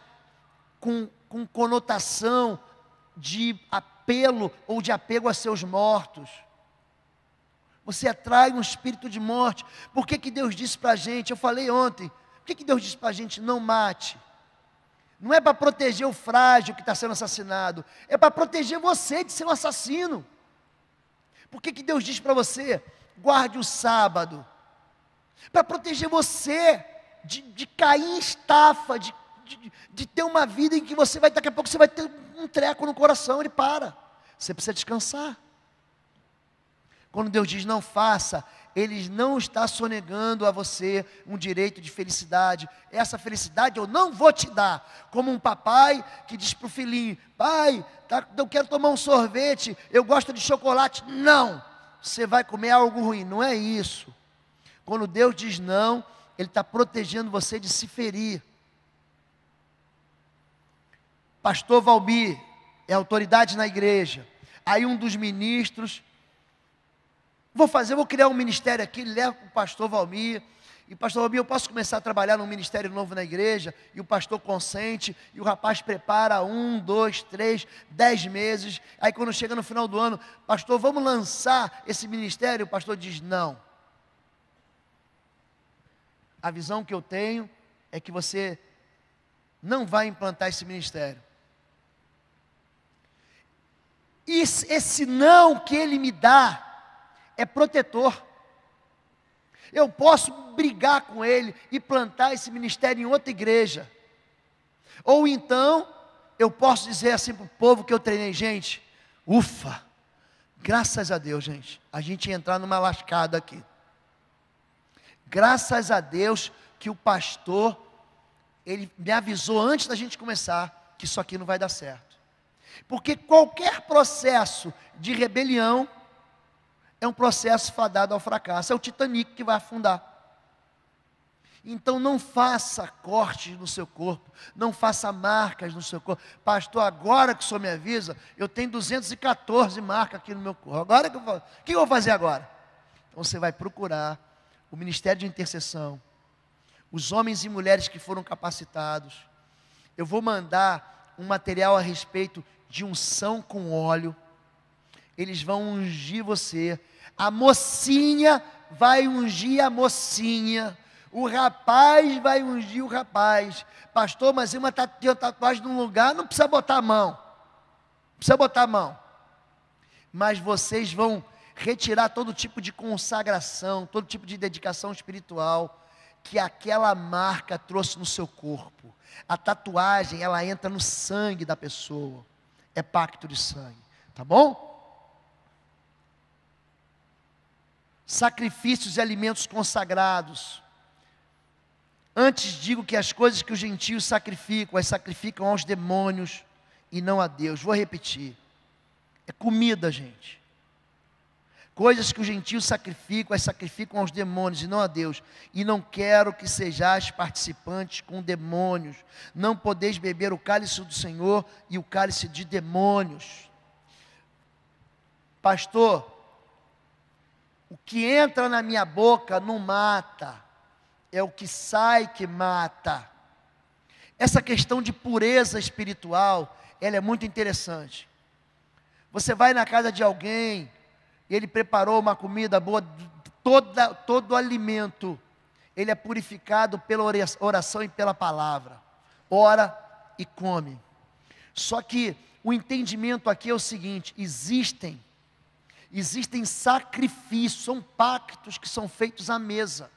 com conotação de apelo ou de apego a seus mortos. Você atrai um espírito de morte. Por que Deus disse para a gente? Eu falei ontem. Por que Deus disse para a gente: não mate? Não é para proteger o frágil que está sendo assassinado. É para proteger você de ser um assassino. Por que Deus diz para você: guarde o sábado? Para proteger você de cair em estafa, de ter uma vida em que você vai, daqui a pouco você vai ter um treco no coração, ele para. Você precisa descansar. Quando Deus diz não faça, Ele não está sonegando a você um direito de felicidade. Essa felicidade eu não vou te dar. Como um papai que diz para o filhinho: pai, eu quero tomar um sorvete, eu gosto de chocolate. Não, você vai comer algo ruim. Não é isso. Quando Deus diz não, Ele está protegendo você de se ferir. Pastor Valmir é autoridade na igreja. Aí um dos ministros: vou criar um ministério aqui, leva para o pastor Valmir. E pastor Valmir, eu posso começar a trabalhar num ministério novo na igreja? E o pastor consente, e o rapaz prepara 1, 2, 3, 10 meses. Aí quando chega no final do ano: pastor, vamos lançar esse ministério? O pastor diz: não. A visão que eu tenho é que você não vai implantar esse ministério. E esse não que ele me dá é protetor. Eu posso brigar com ele e plantar esse ministério em outra igreja. Ou então, eu posso dizer assim para o povo que eu treinei: gente, ufa, graças a Deus, gente, a gente ia entrar numa lascada aqui. Graças a Deus que o pastor, ele me avisou antes da gente começar, que isso aqui não vai dar certo. Porque qualquer processo de rebelião é um processo fadado ao fracasso. É o Titanic que vai afundar. Então não faça cortes no seu corpo, não faça marcas no seu corpo. Pastor, agora que o senhor me avisa, eu tenho 214 marcas aqui no meu corpo. Agora o que eu vou fazer agora? Então você vai procurar o Ministério de Intercessão, os homens e mulheres que foram capacitados. Eu vou mandar um material a respeito de unção com óleo. Eles vão ungir você. A mocinha vai ungir a mocinha. O rapaz vai ungir o rapaz. Pastor, mas tem uma tatuagem num lugar, não precisa botar a mão. Não precisa botar a mão. Mas vocês vão retirar todo tipo de consagração, todo tipo de dedicação espiritual que aquela marca trouxe no seu corpo. A tatuagem, ela entra no sangue da pessoa. É pacto de sangue. Tá bom? Sacrifícios e alimentos consagrados. Antes digo que as coisas que os gentios sacrificam, as sacrificam aos demônios e não a Deus. Vou repetir. É comida, gente. Coisas que os gentios sacrificam, as sacrificam aos demônios e não a Deus. E não quero que sejais participantes com demônios. Não podeis beber o cálice do Senhor e o cálice de demônios. Pastor, o que entra na minha boca não mata. É o que sai que mata. Essa questão de pureza espiritual, ela é muito interessante. Você vai na casa de alguém, ele preparou uma comida boa, todo alimento, ele é purificado pela oração e pela palavra. Ora e come. Só que o entendimento aqui é o seguinte: existem sacrifícios, são pactos que são feitos à mesa.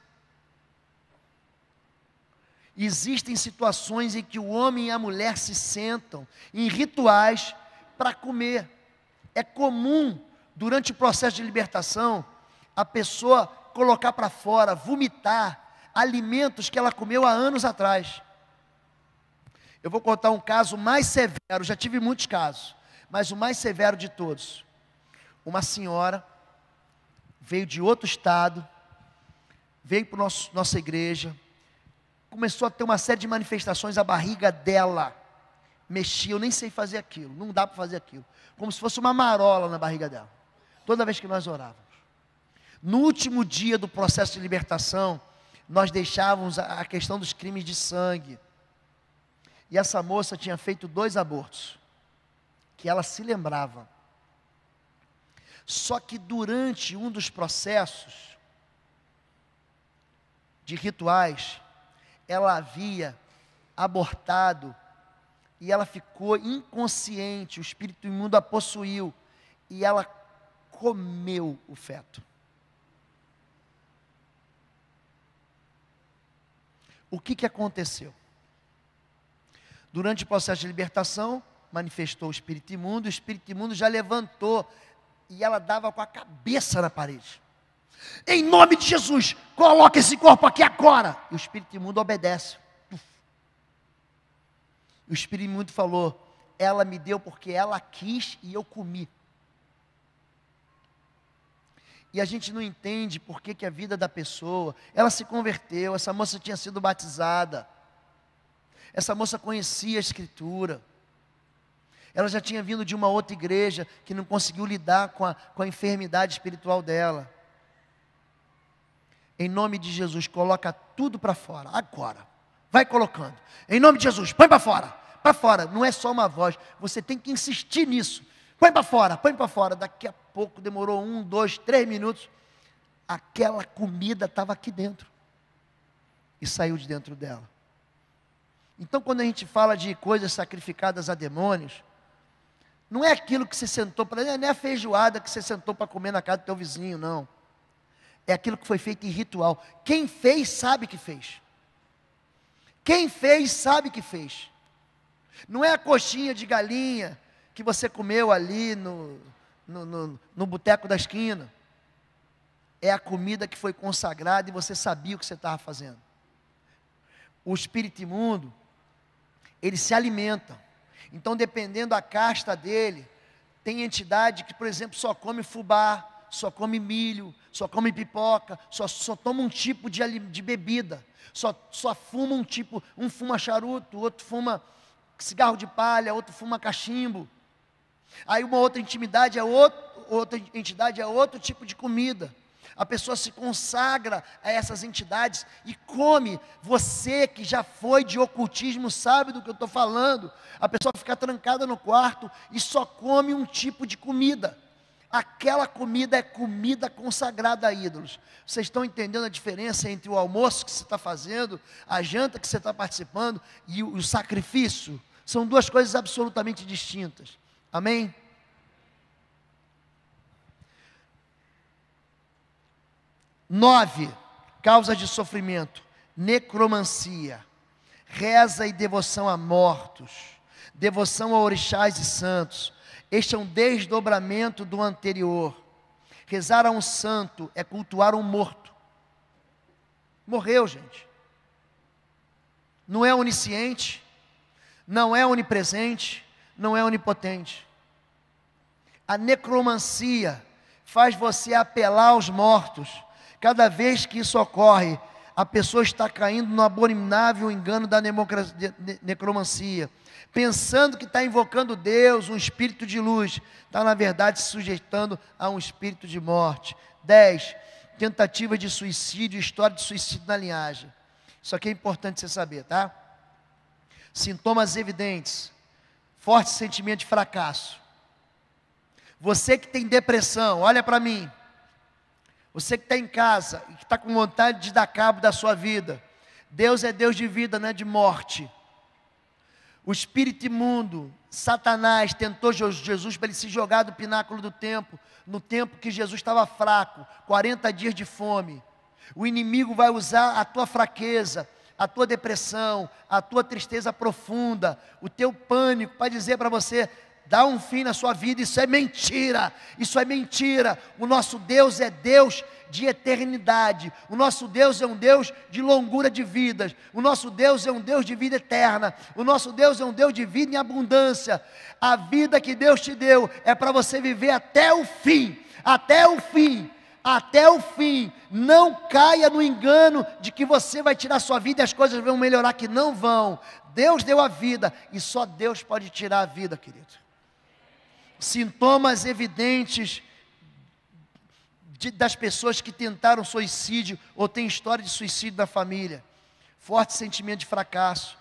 Existem situações em que o homem e a mulher se sentam em rituais para comer. É comum, durante o processo de libertação, a pessoa colocar para fora, vomitar alimentos que ela comeu há anos atrás. Eu vou contar um caso mais severo, já tive muitos casos, mas o mais severo de todos. Uma senhora veio de outro estado, veio para nossa igreja, começou a ter uma série de manifestações, a barriga dela mexia, eu nem sei fazer aquilo, não dá para fazer aquilo, como se fosse uma marola na barriga dela, toda vez que nós orávamos. No último dia do processo de libertação, nós deixávamos a questão dos crimes de sangue, e essa moça tinha feito 2 abortos, que ela se lembrava. Só que durante um dos processos de rituais, ela havia abortado e ela ficou inconsciente, o espírito imundo a possuiu e ela comeu o feto. O que aconteceu? Durante o processo de libertação, manifestou o espírito imundo já levantou e ela dava com a cabeça na parede. Em nome de Jesus, coloca esse corpo aqui agora. E o espírito imundo obedece. O espírito imundo falou: ela me deu porque ela quis e eu comi. E a gente não entende por que a vida da pessoa, ela se converteu, essa moça tinha sido batizada, essa moça conhecia a Escritura, ela já tinha vindo de uma outra igreja que não conseguiu lidar com a enfermidade espiritual dela. Em nome de Jesus, coloca tudo para fora, agora, vai colocando, em nome de Jesus, põe para fora, não é só uma voz, você tem que insistir nisso, põe para fora, daqui a pouco, demorou 1, 2, 3 minutos, aquela comida estava aqui dentro, e saiu de dentro dela. Então quando a gente fala de coisas sacrificadas a demônios, não é aquilo que você sentou para, não é a feijoada que você sentou para comer na casa do teu vizinho, não. É aquilo que foi feito em ritual. Quem fez, sabe que fez. Quem fez, sabe que fez. Não é a coxinha de galinha que você comeu ali no boteco da esquina. É a comida que foi consagrada e você sabia o que você estava fazendo. O espírito imundo, ele se alimenta. Então, dependendo da casta dele, tem entidade que, por exemplo, só come fubá, só come milho, só come pipoca, só toma um tipo de bebida, só fuma um tipo, um fuma charuto, outro fuma cigarro de palha, outro fuma cachimbo. Aí uma outra entidade é outro tipo de comida. A pessoa se consagra a essas entidades e come. Você que já foi de ocultismo sabe do que eu estou falando. A pessoa fica trancada no quarto e só come um tipo de comida. Aquela comida é comida consagrada a ídolos. Vocês estão entendendo a diferença entre o almoço que você está fazendo, a janta que você está participando e o sacrifício? São 2 coisas absolutamente distintas. Amém? Nove causas de sofrimento: necromancia, reza e devoção a mortos, devoção a orixás e santos. Este é um desdobramento do anterior. Rezar a um santo é cultuar um morto. Morreu, gente. não é onisciente, não é onipresente, não é onipotente. A necromancia faz você apelar aos mortos. Cada vez que isso ocorre, a pessoa está caindo no abominável engano da necromancia, pensando que está invocando Deus, um espírito de luz, está na verdade se sujeitando a um espírito de morte. 10. Tentativa de suicídio, história de suicídio na linhagem. Isso aqui é importante você saber, tá? Sintomas evidentes: forte sentimento de fracasso. Você que tem depressão, olha para mim. Você que está em casa e que está com vontade de dar cabo da sua vida. Deus é Deus de vida, não é de morte. O espírito imundo, Satanás, tentou Jesus para ele se jogar do pináculo do templo, no tempo que Jesus estava fraco, 40 dias de fome. O inimigo vai usar a tua fraqueza, a tua depressão, a tua tristeza profunda, o teu pânico, para dizer para você: dá um fim na sua vida. Isso é mentira, isso é mentira. O nosso Deus é Deus de eternidade, o nosso Deus é um Deus de longura de vidas, o nosso Deus é um Deus de vida eterna, o nosso Deus é um Deus de vida em abundância. A vida que Deus te deu é para você viver até o fim, até o fim, até o fim. Não caia no engano de que você vai tirar a sua vida e as coisas vão melhorar, que não vão. Deus deu a vida e só Deus pode tirar a vida, querido. Sintomas evidentes das pessoas que tentaram suicídio ou têm história de suicídio na família: forte sentimento de fracasso,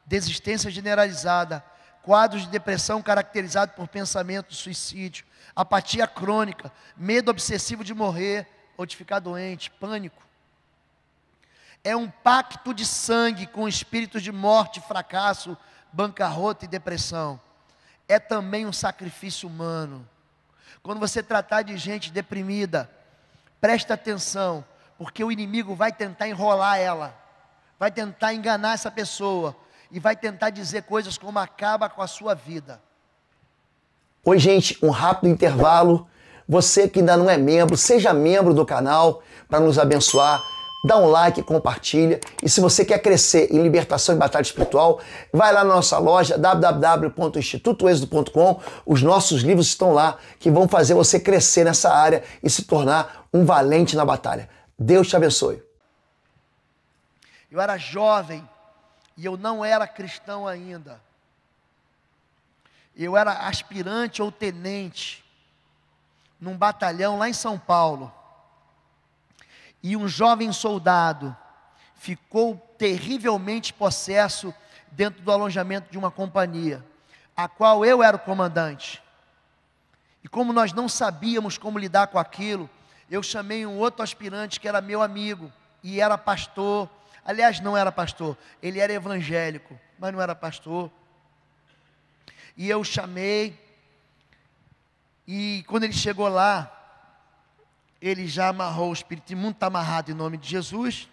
desistência generalizada, quadros de depressão caracterizados por pensamento de suicídio, apatia crônica, medo obsessivo de morrer ou de ficar doente, pânico. É um pacto de sangue com espíritos de morte, fracasso, bancarrota e depressão. É também um sacrifício humano. Quando você tratar de gente deprimida, presta atenção, porque o inimigo vai tentar enrolar ela, vai tentar enganar essa pessoa, e vai tentar dizer coisas como: acaba com a sua vida. Oi gente, um rápido intervalo. Você que ainda não é membro, seja membro do canal para nos abençoar. Dá um like, compartilha. E se você quer crescer em libertação e batalha espiritual, vai lá na nossa loja www.institutoexodo.com. Os nossos livros estão lá, que vão fazer você crescer nessa área e se tornar um valente na batalha. Deus te abençoe. Eu era jovem e eu não era cristão ainda. Eu era aspirante ou tenente num batalhão lá em São Paulo. E um jovem soldado ficou terrivelmente possesso dentro do alojamento de uma companhia, a qual eu era o comandante. E como nós não sabíamos como lidar com aquilo, eu chamei um outro aspirante que era meu amigo e era pastor. Aliás, não era pastor, ele era evangélico, mas não era pastor. E eu chamei, e quando ele chegou lá, ele já amarrou o espírito imundo, está amarrado em nome de Jesus.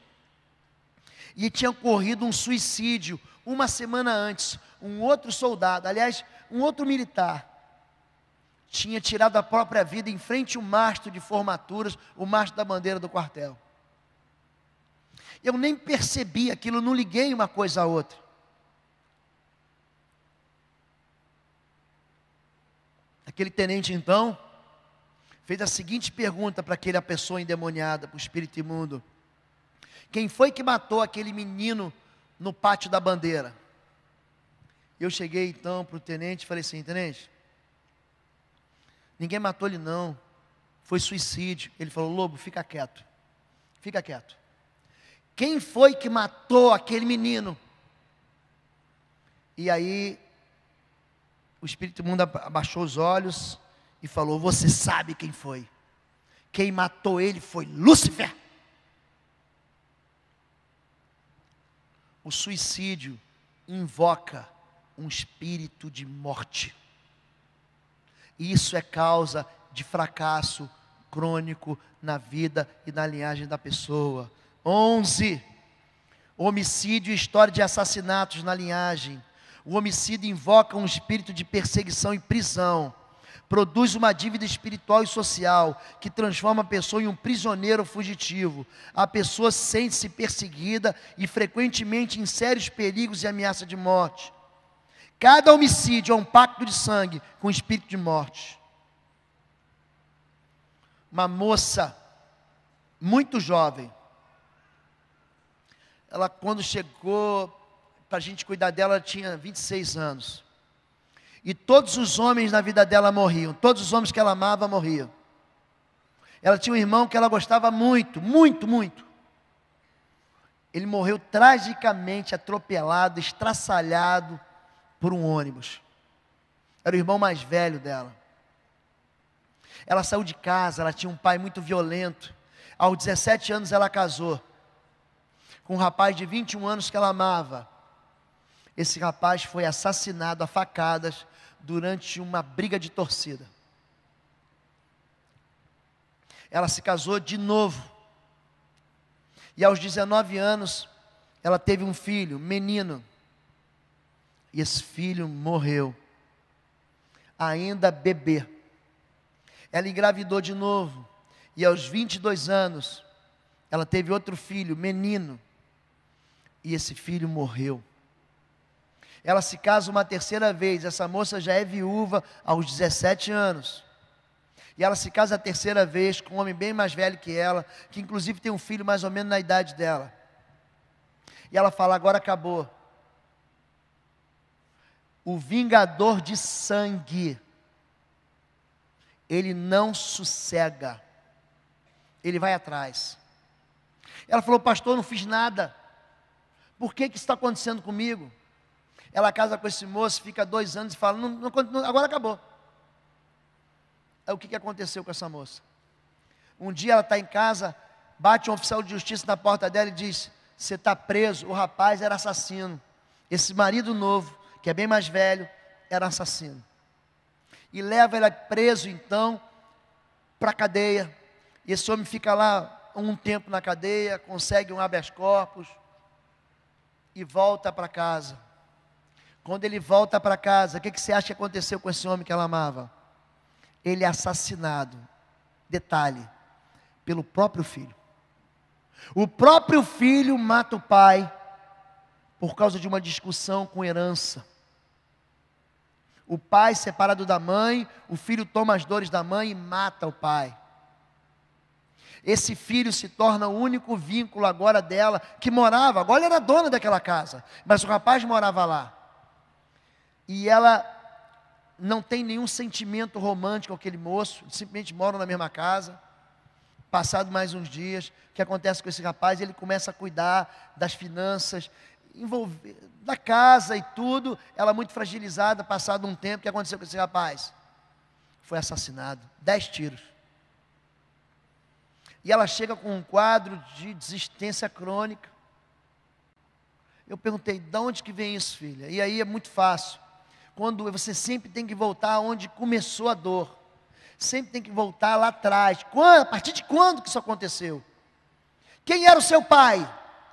E tinha ocorrido um suicídio uma semana antes. Um outro soldado, aliás, um outro militar, tinha tirado a própria vida em frente ao mastro de formaturas, o mastro da bandeira do quartel. Eu nem percebi aquilo, não liguei uma coisa à outra. Aquele tenente então fez a seguinte pergunta para aquela pessoa endemoniada, para o espírito imundo: quem foi que matou aquele menino no pátio da bandeira? Eu cheguei então para o tenente e falei assim: tenente, ninguém matou ele não, foi suicídio. Ele falou: Lobo, fica quieto, fica quieto. Quem foi que matou aquele menino? E aí o espírito imundo abaixou os olhos e falou: você sabe quem foi. Quem matou ele foi Lúcifer. O suicídio invoca um espírito de morte. E isso é causa de fracasso crônico na vida e na linhagem da pessoa. 11. Homicídio e história de assassinatos na linhagem. O homicídio invoca um espírito de perseguição e prisão. produz uma dívida espiritual e social, que transforma a pessoa em um prisioneiro fugitivo. A pessoa sente-se perseguida e frequentemente em sérios perigos e ameaça de morte. Cada homicídio é um pacto de sangue com o espírito de morte. Uma moça muito jovem, ela quando chegou para a gente cuidar dela, ela tinha 26 anos. E todos os homens na vida dela morriam. Todos os homens que ela amava morriam. Ela tinha um irmão que ela gostava muito, muito, muito. Ele morreu tragicamente atropelado, estraçalhado por um ônibus. Era o irmão mais velho dela. Ela saiu de casa, ela tinha um pai muito violento. Aos 17 anos ela casou com um rapaz de 21 anos que ela amava. Esse rapaz foi assassinado a facadas durante uma briga de torcida. Ela se casou de novo. E aos 19 anos, ela teve um filho, menino. E esse filho morreu, ainda bebê. Ela engravidou de novo. E aos 22 anos, ela teve outro filho, menino. E esse filho morreu. Ela se casa uma terceira vez. Essa moça já é viúva aos 17 anos. E ela se casa a terceira vez com um homem bem mais velho que ela, que inclusive tem um filho mais ou menos na idade dela. E ela fala: agora acabou. O vingador de sangue, ele não sossega. Ele vai atrás. Ela falou: pastor, eu não fiz nada. Por que isso está acontecendo comigo? Ela casa com esse moço, fica 2 anos e fala: agora acabou. Aí o que aconteceu com essa moça? Um dia ela está em casa, bate um oficial de justiça na porta dela e diz: você está preso, o rapaz era assassino. Esse marido novo, que é bem mais velho, era assassino. E leva ele preso então para a cadeia. E esse homem fica lá um tempo na cadeia, consegue um habeas corpus e volta para casa. Quando ele volta para casa, o que você acha que aconteceu com esse homem que ela amava? Ele é assassinado, detalhe, pelo próprio filho. O próprio filho mata o pai por causa de uma discussão com herança. O pai separado da mãe, o filho toma as dores da mãe e mata o pai. Esse filho se torna o único vínculo agora dela, que morava, agora ela era dona daquela casa, mas o rapaz morava lá. E ela não tem nenhum sentimento romântico com aquele moço, simplesmente moram na mesma casa. Passado mais uns dias, o que acontece com esse rapaz? Ele começa a cuidar das finanças, da casa e tudo. Ela muito fragilizada, passado um tempo, o que aconteceu com esse rapaz? Foi assassinado, 10 tiros. E ela chega com um quadro de desistência crônica. Eu perguntei: de onde que vem isso, filha? E aí é muito fácil. Quando você sempre tem que voltar onde começou a dor. Sempre tem que voltar lá atrás. A partir de quando que isso aconteceu? Quem era o seu pai?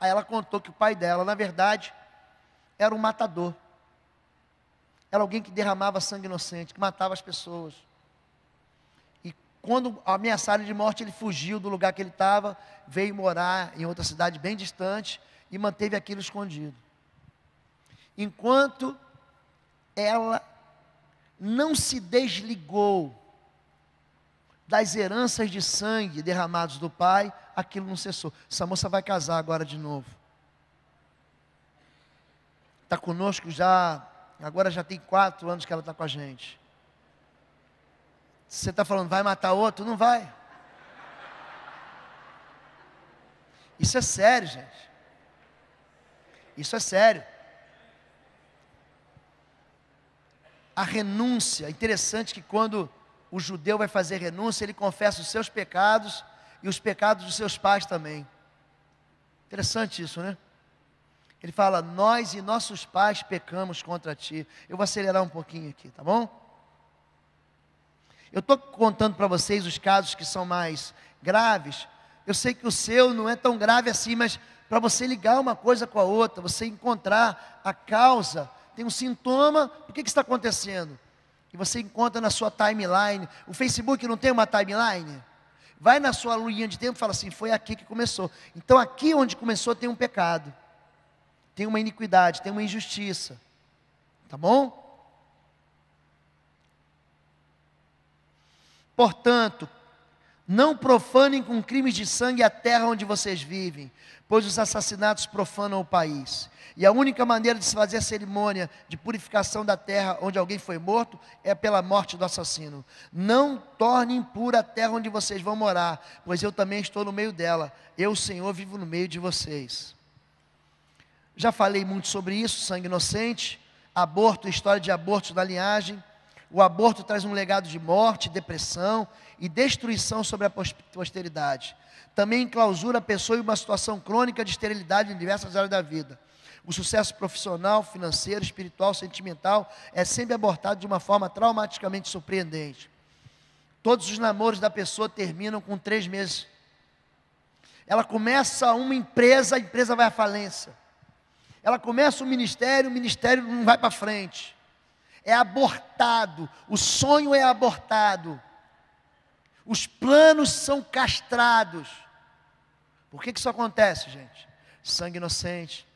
Aí ela contou que o pai dela, na verdade, era um matador. Era alguém que derramava sangue inocente, que matava as pessoas. E quando ameaçaram de morte, ele fugiu do lugar que ele estava, veio morar em outra cidade bem distante e manteve aquilo escondido. Enquanto ela não se desligou das heranças de sangue derramados do pai, aquilo não cessou. Essa moça vai casar agora de novo. Está conosco agora já tem 4 anos que ela está com a gente. Você está falando: vai matar outro? Não vai. Isso é sério, gente. Isso é sério. A renúncia, interessante que quando o judeu vai fazer renúncia, ele confessa os seus pecados e os pecados dos seus pais também. Interessante isso, né? Ele fala: nós e nossos pais pecamos contra ti. Eu vou acelerar um pouquinho aqui, tá bom? Eu estou contando para vocês os casos que são mais graves. Eu sei que o seu não é tão grave assim, mas para você ligar uma coisa com a outra, você encontrar a causa. Tem um sintoma, o que está acontecendo? E você encontra na sua timeline. O Facebook não tem uma timeline? Vai na sua linha de tempo e fala assim, foi aqui que começou. Então aqui onde começou tem um pecado. Tem uma iniquidade, tem uma injustiça. Tá bom? Portanto, não profanem com crimes de sangue a terra onde vocês vivem, pois os assassinatos profanam o país. E a única maneira de se fazer a cerimônia de purificação da terra onde alguém foi morto é pela morte do assassino. Não tornem impura a terra onde vocês vão morar, pois eu também estou no meio dela. Eu, Senhor, vivo no meio de vocês. Já falei muito sobre isso, sangue inocente, aborto, história de abortos da linhagem. O aborto traz um legado de morte, depressão e destruição sobre a posteridade. Também enclausura a pessoa em uma situação crônica de esterilidade em diversas áreas da vida. O sucesso profissional, financeiro, espiritual, sentimental é sempre abortado de uma forma traumaticamente surpreendente. Todos os namoros da pessoa terminam com 3 meses. Ela começa uma empresa, a empresa vai à falência. Ela começa um ministério, o ministério não vai para frente. É abortado, o sonho é abortado. Os planos são castrados. Por que isso acontece, gente? Sangue inocente.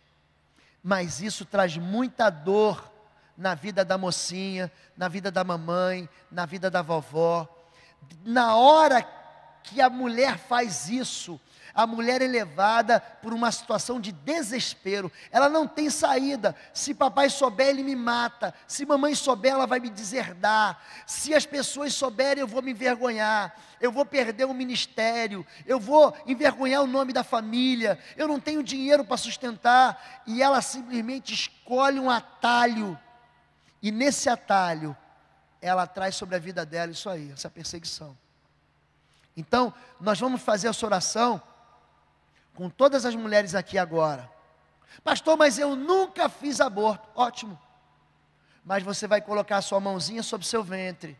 Mas isso traz muita dor na vida da mocinha, na vida da mamãe, na vida da vovó. Na hora que a mulher faz isso, a mulher é levada por uma situação de desespero. Ela não tem saída. Se papai souber, ele me mata. Se mamãe souber, ela vai me deserdar. Se as pessoas souberem, eu vou me envergonhar. Eu vou perder o ministério. Eu vou envergonhar o nome da família. Eu não tenho dinheiro para sustentar. E ela simplesmente escolhe um atalho. E nesse atalho, ela traz sobre a vida dela isso aí, essa perseguição. Então, nós vamos fazer essa oração com todas as mulheres aqui agora. Pastor, mas eu nunca fiz aborto. Ótimo. Mas você vai colocar a sua mãozinha sobre o seu ventre,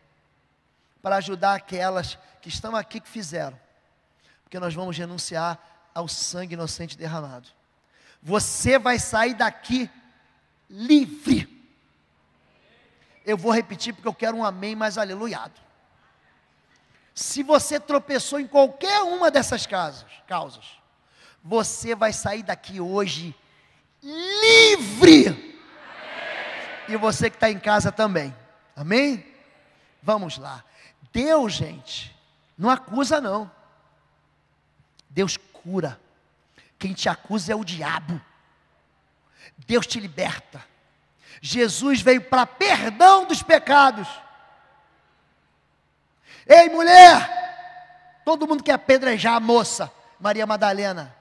para ajudar aquelas que estão aqui que fizeram. Porque nós vamos renunciar ao sangue inocente derramado. Você vai sair daqui livre. Eu vou repetir porque eu quero um amém mais aleluiado. Se você tropeçou em qualquer uma dessas causas, você vai sair daqui hoje livre. Amém. E você que está em casa também. Amém? Vamos lá. Deus, gente, não acusa não. Deus cura. Quem te acusa é o diabo. Deus te liberta. Jesus veio para perdão dos pecados. Ei, mulher, todo mundo quer apedrejar a moça, Maria Madalena.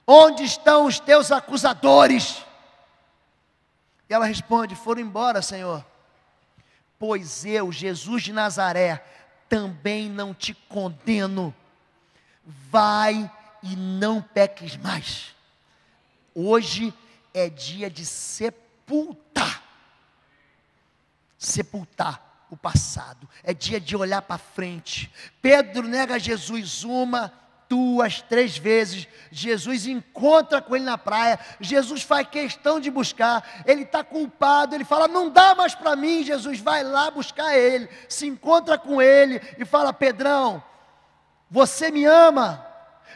Onde estão os teus acusadores? E ela responde, foram embora, Senhor. Pois eu, Jesus de Nazaré, também não te condeno. Vai e não peques mais. Hoje é dia de sepultar o passado, é dia de olhar para frente. Pedro nega Jesus 1, 2, 3 vezes. Jesus encontra com ele na praia. Jesus faz questão de buscar. Ele está culpado. Ele fala, não dá mais para mim. Jesus vai lá buscar ele, se encontra com ele e fala, Pedrão, você me ama?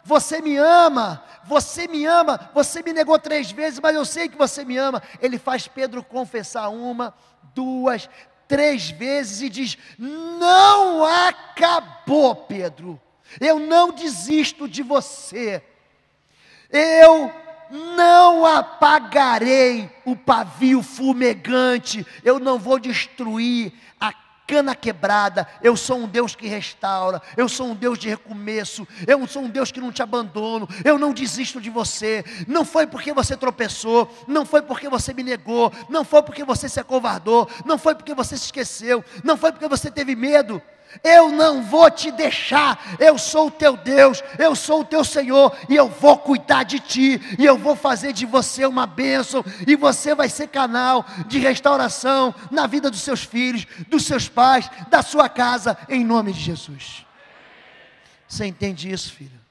Você me ama? Você me ama? Você me negou 3 vezes, mas eu sei que você me ama. Ele faz Pedro confessar 1, 2, 3 vezes e diz, não acabou, Pedro. Eu não desisto de você. Eu não apagarei o pavio fumegante. Eu não vou destruir a cana quebrada. Eu sou um Deus que restaura. Eu sou um Deus de recomeço. Eu sou um Deus que não te abandono. Eu não desisto de você. Não foi porque você tropeçou. Não foi porque você me negou. Não foi porque você se acovardou. Não foi porque você se esqueceu. Não foi porque você teve medo. Eu não vou te deixar. Eu sou o teu Deus, eu sou o teu Senhor, e eu vou cuidar de ti, e eu vou fazer de você uma bênção, e você vai ser canal de restauração na vida dos seus filhos, dos seus pais, da sua casa, em nome de Jesus. Você entende isso, filho?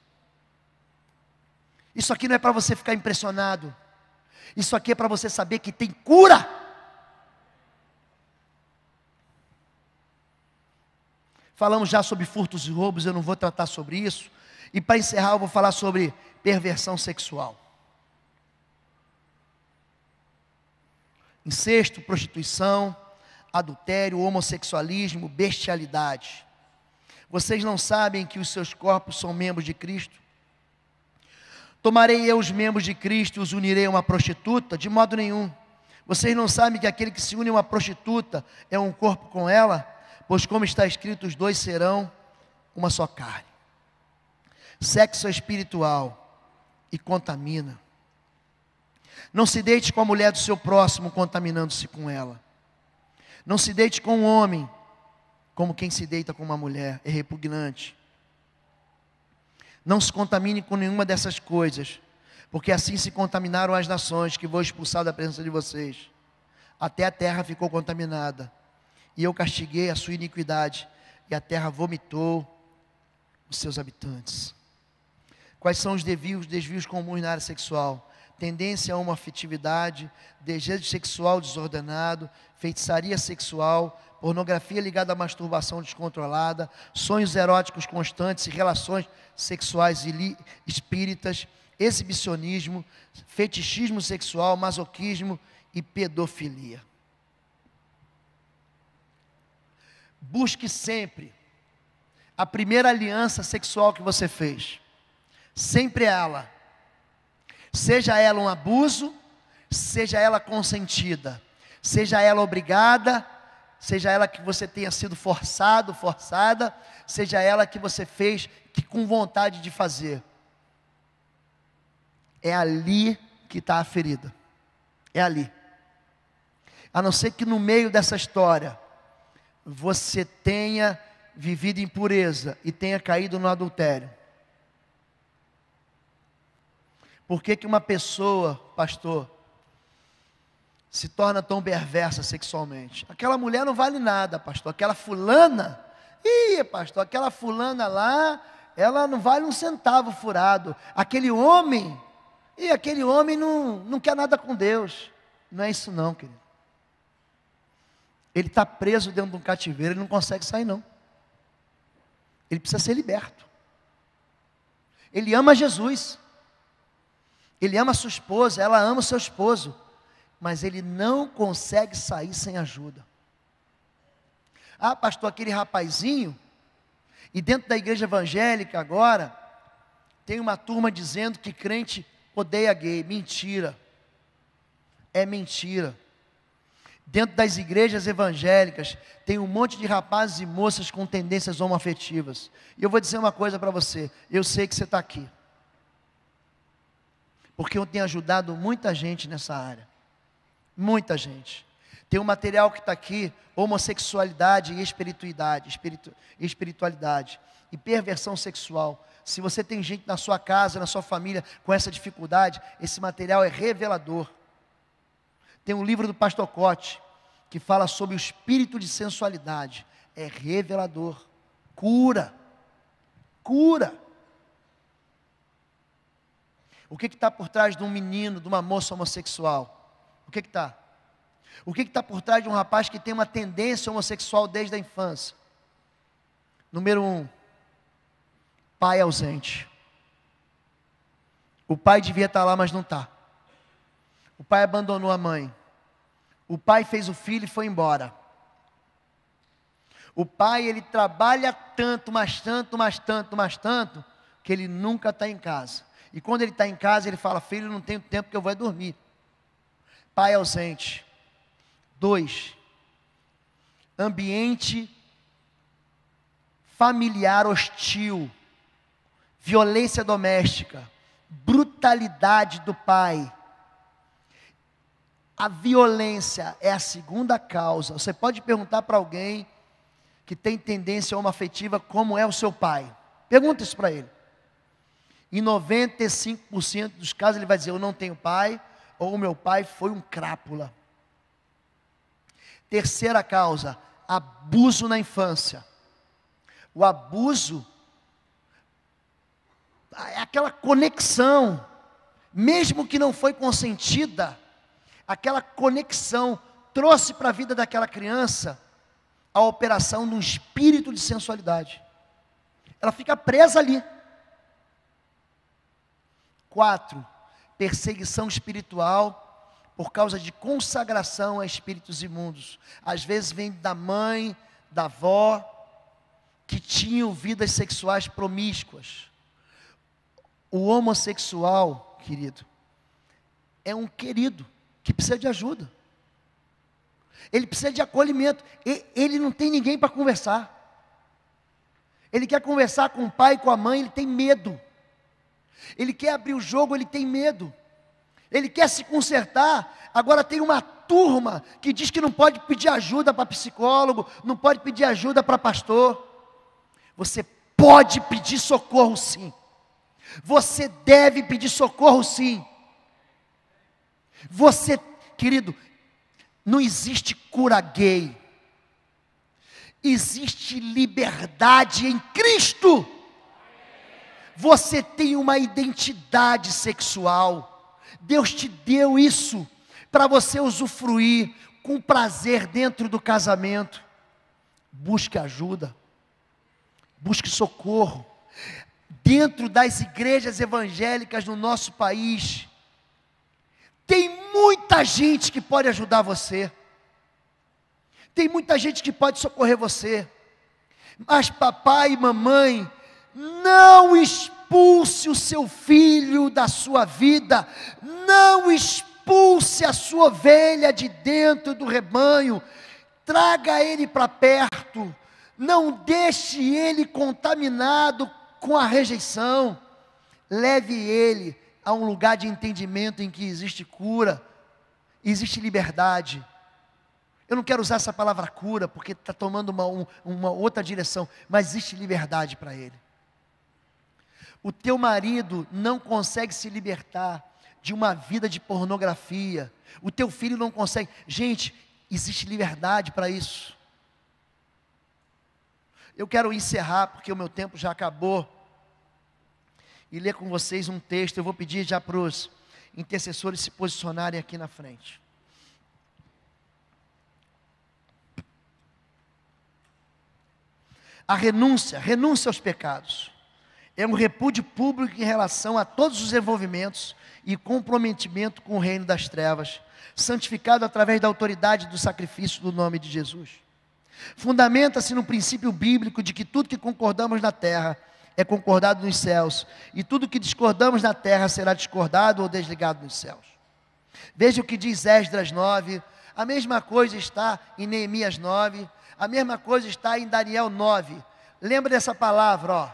Isso aqui não é para você ficar impressionado. Isso aqui é para você saber que tem cura. Falamos já sobre furtos e roubos, eu não vou tratar sobre isso. E para encerrar, eu vou falar sobre perversão sexual. Incesto, prostituição, adultério, homossexualismo, bestialidade. Vocês não sabem que os seus corpos são membros de Cristo? Tomarei eu os membros de Cristo e os unirei a uma prostituta? De modo nenhum. Vocês não sabem que aquele que se une a uma prostituta é um corpo com ela? Pois como está escrito, os dois serão uma só carne. Sexo é espiritual e contamina. Não se deite com a mulher do seu próximo, contaminando-se com ela. Não se deite com um homem, como quem se deita com uma mulher, é repugnante. Não se contamine com nenhuma dessas coisas, porque assim se contaminaram as nações que vou expulsar da presença de vocês. Até a terra ficou contaminada, e eu castiguei a sua iniquidade, e a terra vomitou os seus habitantes. Quais são os desvios comuns na área sexual? Tendência a uma afetividade, desejo sexual desordenado, feitiçaria sexual, pornografia ligada à masturbação descontrolada, sonhos eróticos constantes e relações sexuais espíritas, exibicionismo, fetichismo sexual, masoquismo e pedofilia. Busque sempre a primeira aliança sexual que você fez. Sempre ela. Seja ela um abuso, seja ela consentida, seja ela obrigada, seja ela que você tenha sido forçado, forçada, seja ela que você fez com vontade de fazer. É ali que está a ferida. É ali. A não ser que no meio dessa história você tenha vivido impureza e tenha caído no adultério. Por que que uma pessoa, pastor, se torna tão perversa sexualmente? Aquela mulher não vale nada, pastor. Aquela fulana, pastor, aquela fulana lá, ela não vale um centavo furado. Aquele homem não quer nada com Deus. Não é isso não, querido. Ele está preso dentro de um cativeiro, ele não consegue sair não. Ele precisa ser liberto. Ele ama Jesus. Ele ama a sua esposa, ela ama o seu esposo, mas ele não consegue sair sem ajuda. Ah, pastor, aquele rapazinho, e dentro da igreja evangélica agora, tem uma turma dizendo que crente odeia gay. Mentira. É mentira. Dentro das igrejas evangélicas, tem um monte de rapazes e moças com tendências homoafetivas. E eu vou dizer uma coisa para você, eu sei que você está aqui. Porque eu tenho ajudado muita gente nessa área. Muita gente. Tem um material que está aqui, homossexualidade e espiritualidade. E perversão sexual. Se você tem gente na sua casa, na sua família, com essa dificuldade, esse material é revelador. Tem um livro do pastor Cote, que fala sobre o espírito de sensualidade. É revelador. Cura. Cura. O que está por trás de um menino, de uma moça homossexual? O que está? O que está por trás de um rapaz que tem uma tendência homossexual desde a infância? Número 1, pai ausente. O pai devia estar lá, mas não está. O pai abandonou a mãe. O pai fez o filho e foi embora. O pai, ele trabalha tanto, que ele nunca está em casa. E quando ele está em casa, ele fala: filho, não tenho tempo que eu vou dormir. Pai ausente. 2, ambiente familiar hostil, violência doméstica, brutalidade do pai. A violência é a segunda causa. Você pode perguntar para alguém que tem tendência homoafetiva como é o seu pai. Pergunta isso para ele. Em 95% dos casos ele vai dizer: eu não tenho pai, ou o meu pai foi um crápula. Terceira causa, abuso na infância. O abuso é aquela conexão, mesmo que não foi consentida, aquela conexão trouxe para a vida daquela criança a operação de um espírito de sensualidade. Ela fica presa ali. 4, perseguição espiritual por causa de consagração a espíritos imundos. Às vezes vem da mãe, da avó, que tinham vidas sexuais promíscuas. O homossexual, querido, é um querido que precisa de ajuda. Ele precisa de acolhimento. Ele não tem ninguém para conversar. Ele quer conversar com o pai e com a mãe, ele tem medo. Ele quer abrir o jogo, ele tem medo. Ele quer se consertar. Agora tem uma turma que diz que não pode pedir ajuda para psicólogo, não pode pedir ajuda para pastor. Você pode pedir socorro, sim. Você deve pedir socorro, sim. Você, querido, não existe cura gay. Existe liberdade em Cristo. Você tem uma identidade sexual. Deus te deu isso para você usufruir com prazer dentro do casamento. Busque ajuda. Busque socorro. Dentro das igrejas evangélicas no nosso país, tem muita gente que pode ajudar você. Tem muita gente que pode socorrer você. Mas papai e mamãe, não expulse o seu filho da sua vida. Não expulse a sua ovelha de dentro do rebanho. Traga ele para perto. Não deixe ele contaminado com a rejeição. Leve ele a um lugar de entendimento em que existe cura, existe liberdade. Eu não quero usar essa palavra cura, porque está tomando uma outra direção, mas existe liberdade para ele. O teu marido não consegue se libertar de uma vida de pornografia. O teu filho não consegue. Gente, existe liberdade para isso. Eu quero encerrar, porque o meu tempo já acabou, e ler com vocês um texto. Eu vou pedir já para os intercessores se posicionarem aqui na frente. A renúncia aos pecados, é um repúdio público em relação a todos os envolvimentos e comprometimento com o reino das trevas, santificado através da autoridade do sacrifício do nome de Jesus. Fundamenta-se no princípio bíblico de que tudo que concordamos na terra é concordado nos céus, e tudo que discordamos na terra será discordado ou desligado nos céus. Veja o que diz Esdras 9, a mesma coisa está em Neemias 9, a mesma coisa está em Daniel 9. Lembra dessa palavra, ó.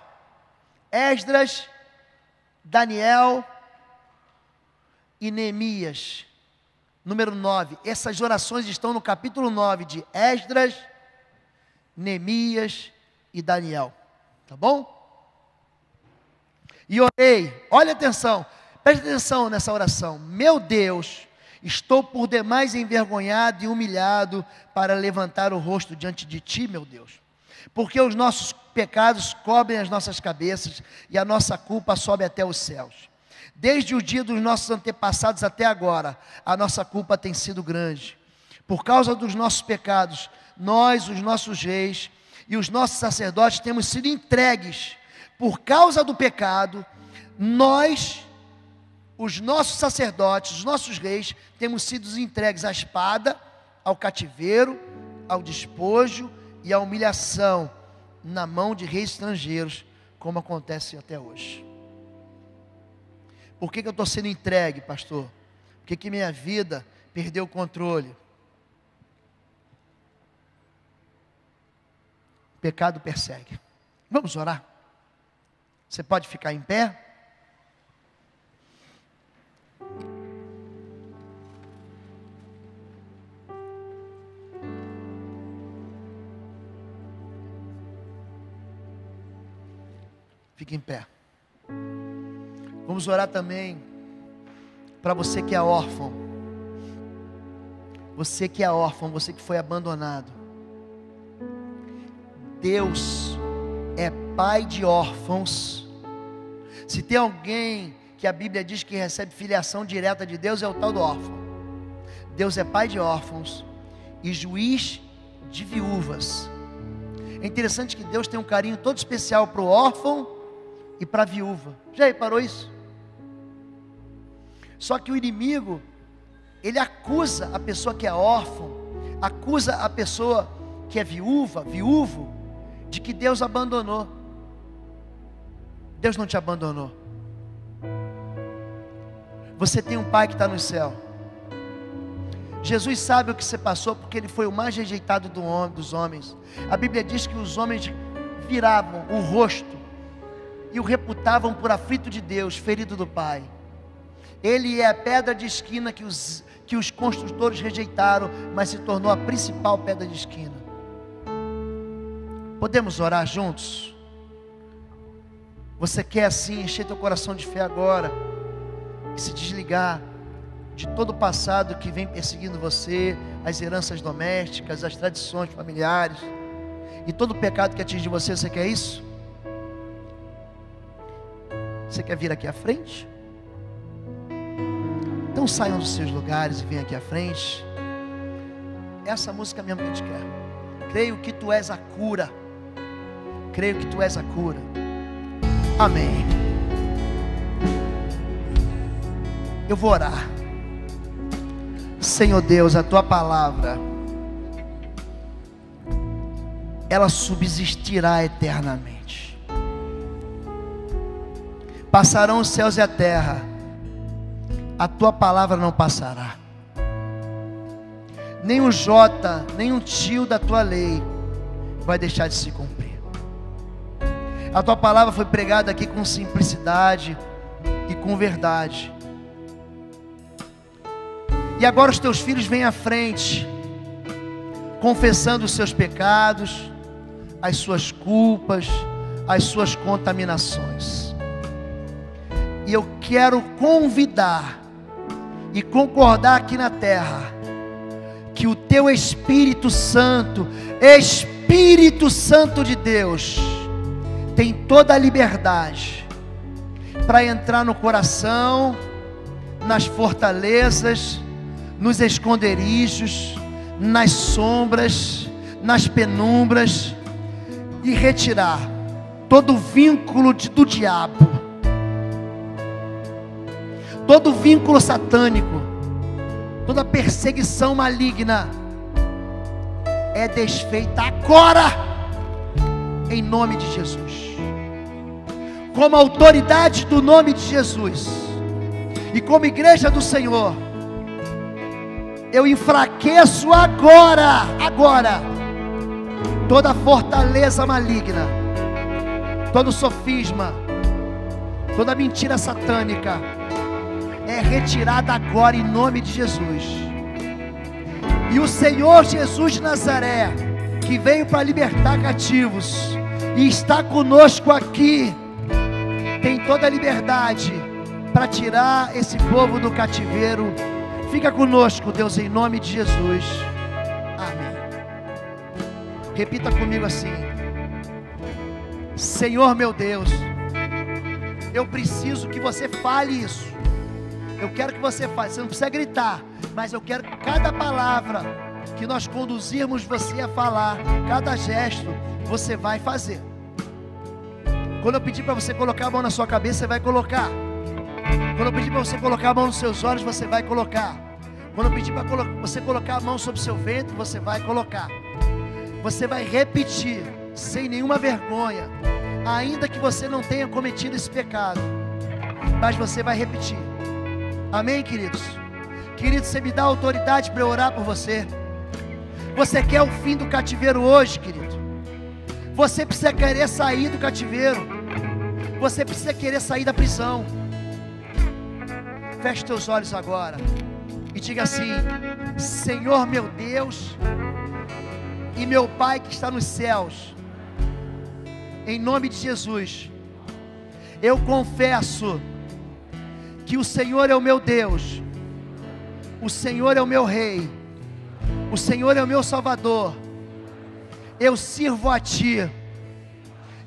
Esdras, Daniel e Neemias, número 9. Essas orações estão no capítulo 9 de Esdras, Neemias e Daniel. Tá bom? E orei, olha atenção, preste atenção nessa oração. Meu Deus, estou por demais envergonhado e humilhado para levantar o rosto diante de ti, meu Deus. Porque os nossos pecados cobrem as nossas cabeças e a nossa culpa sobe até os céus. Desde o dia dos nossos antepassados até agora, a nossa culpa tem sido grande. Por causa dos nossos pecados, nós, os nossos reis e os nossos sacerdotes temos sido entregues. Por causa do pecado, nós, os nossos sacerdotes, os nossos reis, temos sido entregues à espada, ao cativeiro, ao despojo e à humilhação na mão de reis estrangeiros, como acontece até hoje. Por que eu estou sendo entregue, pastor? Por que minha vida perdeu o controle? O pecado persegue. Vamos orar? Você pode ficar em pé? Fique em pé. Vamos orar também para você que é órfão. Você que é órfão, você que foi abandonado. Deus é pai de órfãos. Se tem alguém que a Bíblia diz que recebe filiação direta de Deus, é o tal do órfão. Deus é pai de órfãos e juiz de viúvas. É interessante que Deus tem um carinho todo especial para o órfão e para a viúva. Já reparou isso? Só que o inimigo, ele acusa a pessoa que é órfã, acusa a pessoa que é viúvo, de que Deus abandonou. Deus não te abandonou. Você tem um Pai que está no céu. Jesus sabe o que você passou, porque Ele foi o mais rejeitado dos homens. A Bíblia diz que os homens viravam o rosto e o reputavam por aflito de Deus, ferido do Pai. Ele é a pedra de esquina que os construtores rejeitaram, mas se tornou a principal pedra de esquina. Podemos orar juntos? Você quer assim encher teu coração de fé agora, e se desligar de todo o passado que vem perseguindo você, as heranças domésticas, as tradições familiares e todo o pecado que atinge você? Você quer isso? Você quer vir aqui à frente? Então saiam dos seus lugares e venham aqui à frente. Essa música mesmo que a gente quer. Creio que tu és a cura. Creio que tu és a cura. Amém. Eu vou orar. Senhor Deus, a tua palavra, ela subsistirá eternamente. Passarão os céus e a terra, a tua palavra não passará. Nem um jota, nem um tio da tua lei vai deixar de se cumprir. A tua palavra foi pregada aqui com simplicidade e com verdade. E agora os teus filhos vêm à frente, confessando os seus pecados, as suas culpas, as suas contaminações. E eu quero convidar e concordar aqui na terra, que o teu Espírito Santo de Deus, tem toda a liberdade para entrar no coração, nas fortalezas, nos esconderijos, nas sombras, nas penumbras, e retirar todo vínculo do diabo, todo vínculo satânico, toda perseguição maligna é desfeita agora, em nome de Jesus. Como autoridade do nome de Jesus, e como igreja do Senhor, eu enfraqueço agora, toda fortaleza maligna, todo sofisma, toda mentira satânica, é retirada agora em nome de Jesus. E o Senhor Jesus de Nazaré, que veio para libertar cativos e está conosco aqui, tem toda a liberdade para tirar esse povo do cativeiro. Fica conosco, Deus, em nome de Jesus. Amém. Repita comigo assim: Senhor meu Deus, eu preciso que você fale isso. Eu quero que você fale. Você não precisa gritar, mas eu quero que cada palavra que nós conduzirmos você a falar, cada gesto, você vai fazer. Quando eu pedir para você colocar a mão na sua cabeça, você vai colocar. Quando eu pedir para você colocar a mão nos seus olhos, você vai colocar. Quando eu pedir para você colocar a mão sobre o seu ventre, você vai colocar. Você vai repetir, sem nenhuma vergonha, ainda que você não tenha cometido esse pecado, mas você vai repetir. Amém, queridos? Queridos, você me dá autoridade para eu orar por você. Você quer o fim do cativeiro hoje, querido? Você precisa querer sair do cativeiro. Você precisa querer sair da prisão. Feche teus olhos agora e diga assim: Senhor meu Deus e meu Pai que está nos céus, em nome de Jesus, eu confesso que o Senhor é o meu Deus, o Senhor é o meu Rei, o Senhor é o meu Salvador. Eu sirvo a Ti,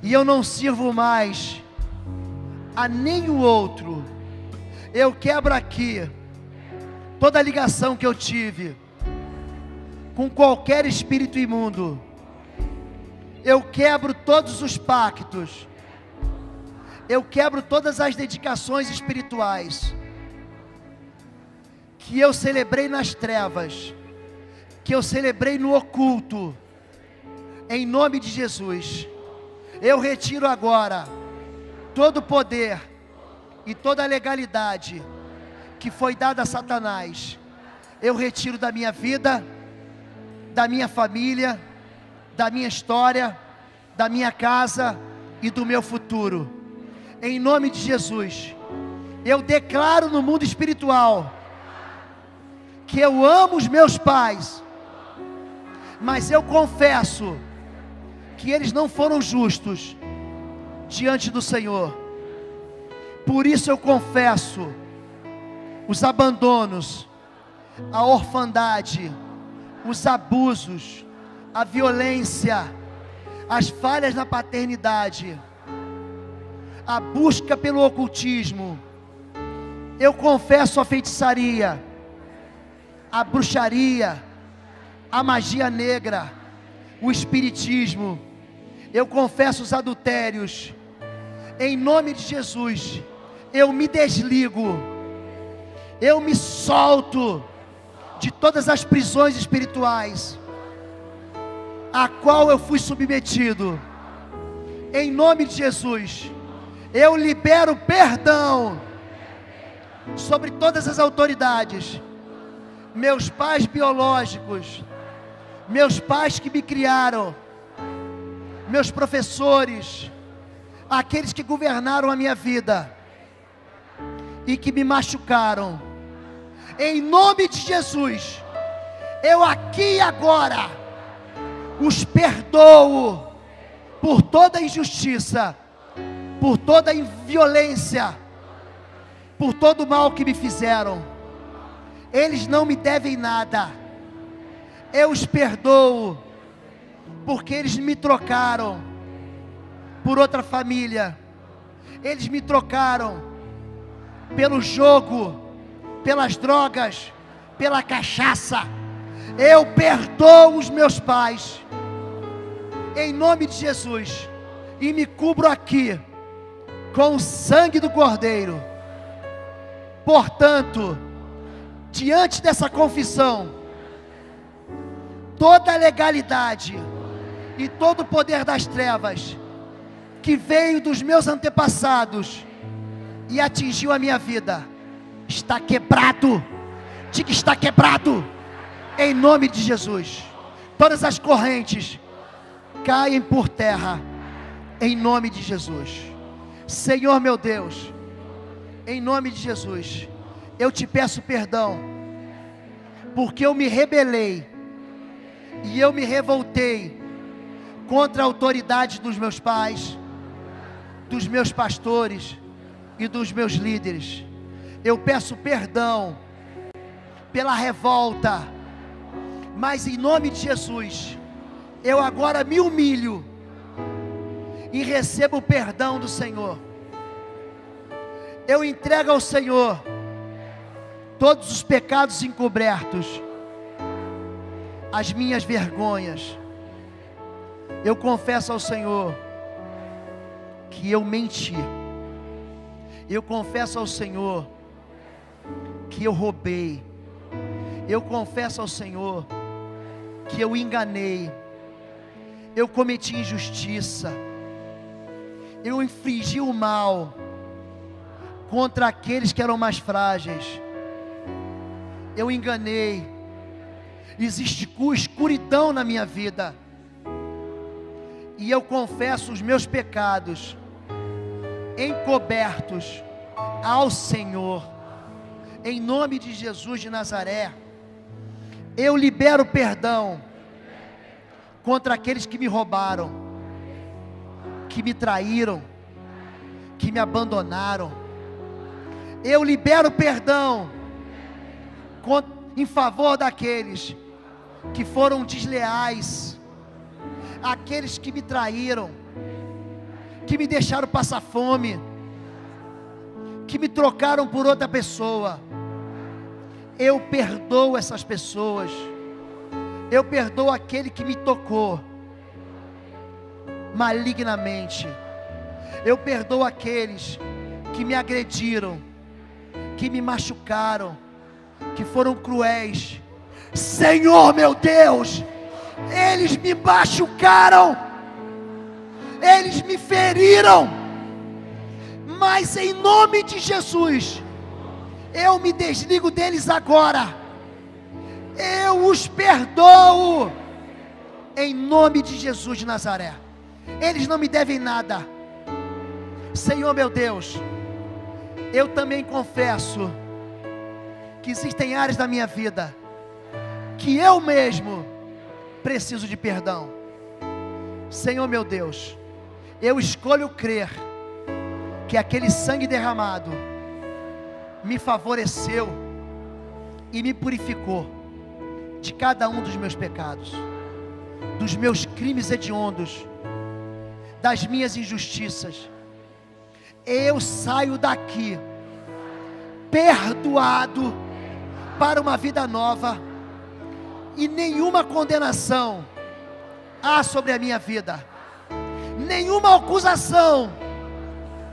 e eu não sirvo mais a nenhum outro. Eu quebro aqui toda a ligação que eu tive com qualquer espírito imundo. Eu quebro todos os pactos. Eu quebro todas as dedicações espirituais que eu celebrei nas trevas, que eu celebrei no oculto. Em nome de Jesus, eu retiro agora todo o poder e toda a legalidade que foi dada a Satanás. Eu retiro da minha vida, da minha família, da minha história, da minha casa e do meu futuro. Em nome de Jesus, eu declaro no mundo espiritual que eu amo os meus pais, mas eu confesso que eles não foram justos diante do Senhor. Por isso eu confesso os abandonos, a orfandade, os abusos, a violência, as falhas na paternidade, a busca pelo ocultismo. Eu confesso a feitiçaria, a bruxaria, a magia negra, o espiritismo. Eu confesso os adultérios. Em nome de Jesus, eu me desligo, eu me solto de todas as prisões espirituais a qual eu fui submetido. Em nome de Jesus, eu libero perdão sobre todas as autoridades, meus pais biológicos, meus pais que me criaram, meus professores, aqueles que governaram a minha vida e que me machucaram. Em nome de Jesus, eu aqui e agora os perdoo por toda injustiça, por toda violência, por todo o mal que me fizeram. Eles não me devem nada. Eu os perdoo, porque eles me trocaram por outra família. Eles me trocaram pelo jogo, pelas drogas, pela cachaça. Eu perdoo os meus pais, em nome de Jesus, e me cubro aqui com o sangue do Cordeiro. Portanto, diante dessa confissão, toda a legalidade e todo o poder das trevas que veio dos meus antepassados e atingiu a minha vida, está quebrado. Diga: está quebrado, em nome de Jesus. Todas as correntes caem por terra, em nome de Jesus. Senhor meu Deus, em nome de Jesus, eu te peço perdão, porque eu me rebelei e eu me revoltei contra a autoridade dos meus pais, dos meus pastores e dos meus líderes. Eu peço perdão pela revolta, mas em nome de Jesus, eu agora me humilho e recebo o perdão do Senhor. Eu entrego ao Senhor todos os pecados encobertos, as minhas vergonhas. Eu confesso ao Senhor que eu menti. Eu confesso ao Senhor que eu roubei. Eu confesso ao Senhor que eu enganei. Eu cometi injustiça. Eu infligi o mal contra aqueles que eram mais frágeis. Eu enganei. Existe escuridão na minha vida. E eu confesso os meus pecados encobertos ao Senhor. Em nome de Jesus de Nazaré, eu libero perdão contra aqueles que me roubaram, que me traíram, que me abandonaram. Eu libero perdão em favor daqueles que foram desleais, aqueles que me traíram, que me deixaram passar fome, que me trocaram por outra pessoa. Eu perdoo essas pessoas. Eu perdoo aquele que me tocou malignamente. Eu perdoo aqueles que me agrediram, que me machucaram, que foram cruéis. Senhor meu Deus, eles me machucaram, eles me feriram, mas em nome de Jesus, eu me desligo deles agora. Eu os perdoo, em nome de Jesus de Nazaré. Eles não me devem nada. Senhor meu Deus, eu também confesso que existem áreas da minha vida que eu mesmo preciso de perdão. Senhor meu Deus, eu escolho crer que aquele sangue derramado me favoreceu e me purificou de cada um dos meus pecados, dos meus crimes hediondos, das minhas injustiças. Eu saio daqui perdoado para uma vida nova, e nenhuma condenação há sobre a minha vida, nenhuma acusação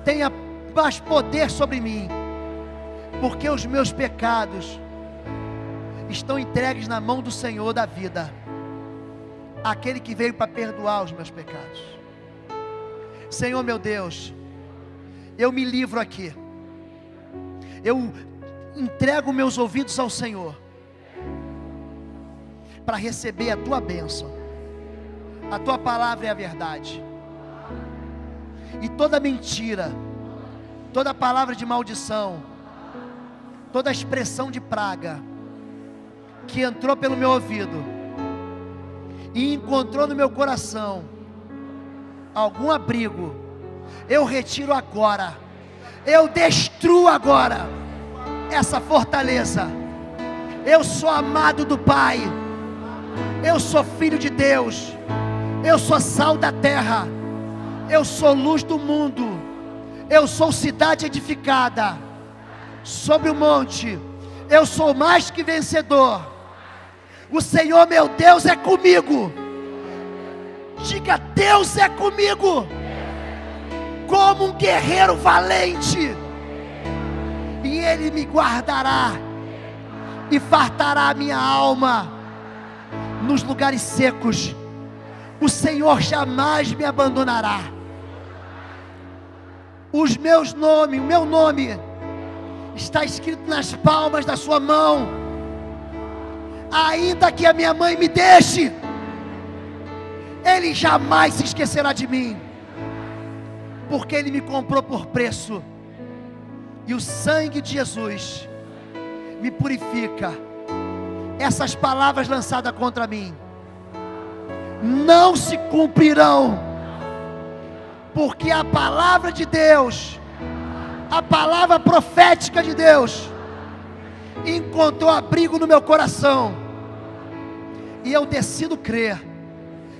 tenha mais poder sobre mim, porque os meus pecados estão entregues na mão do Senhor da vida, aquele que veio para perdoar os meus pecados. Senhor meu Deus, eu me livro aqui, eu entrego meus ouvidos ao Senhor, para receber a Tua bênção. A Tua palavra é a verdade, e toda mentira, toda palavra de maldição, toda expressão de praga, que entrou pelo meu ouvido, e encontrou no meu coração algum abrigo, eu retiro agora, eu destruo agora essa fortaleza. Eu sou amado do Pai, eu sou filho de Deus, eu sou sal da terra, eu sou luz do mundo, eu sou cidade edificada sobre o monte, eu sou mais que vencedor. O Senhor meu Deus é comigo. Diga: Deus é comigo, como um guerreiro valente, e Ele me guardará e fartará a minha alma nos lugares secos. O Senhor jamais me abandonará. O meu nome está escrito nas palmas da sua mão. Ainda que a minha mãe me deixe, Ele jamais se esquecerá de mim, porque Ele me comprou por preço, e o sangue de Jesus me purifica. Essas palavras lançadas contra mim não se cumprirão, porque a palavra de Deus, a palavra profética de Deus, encontrou abrigo no meu coração, e eu decido crer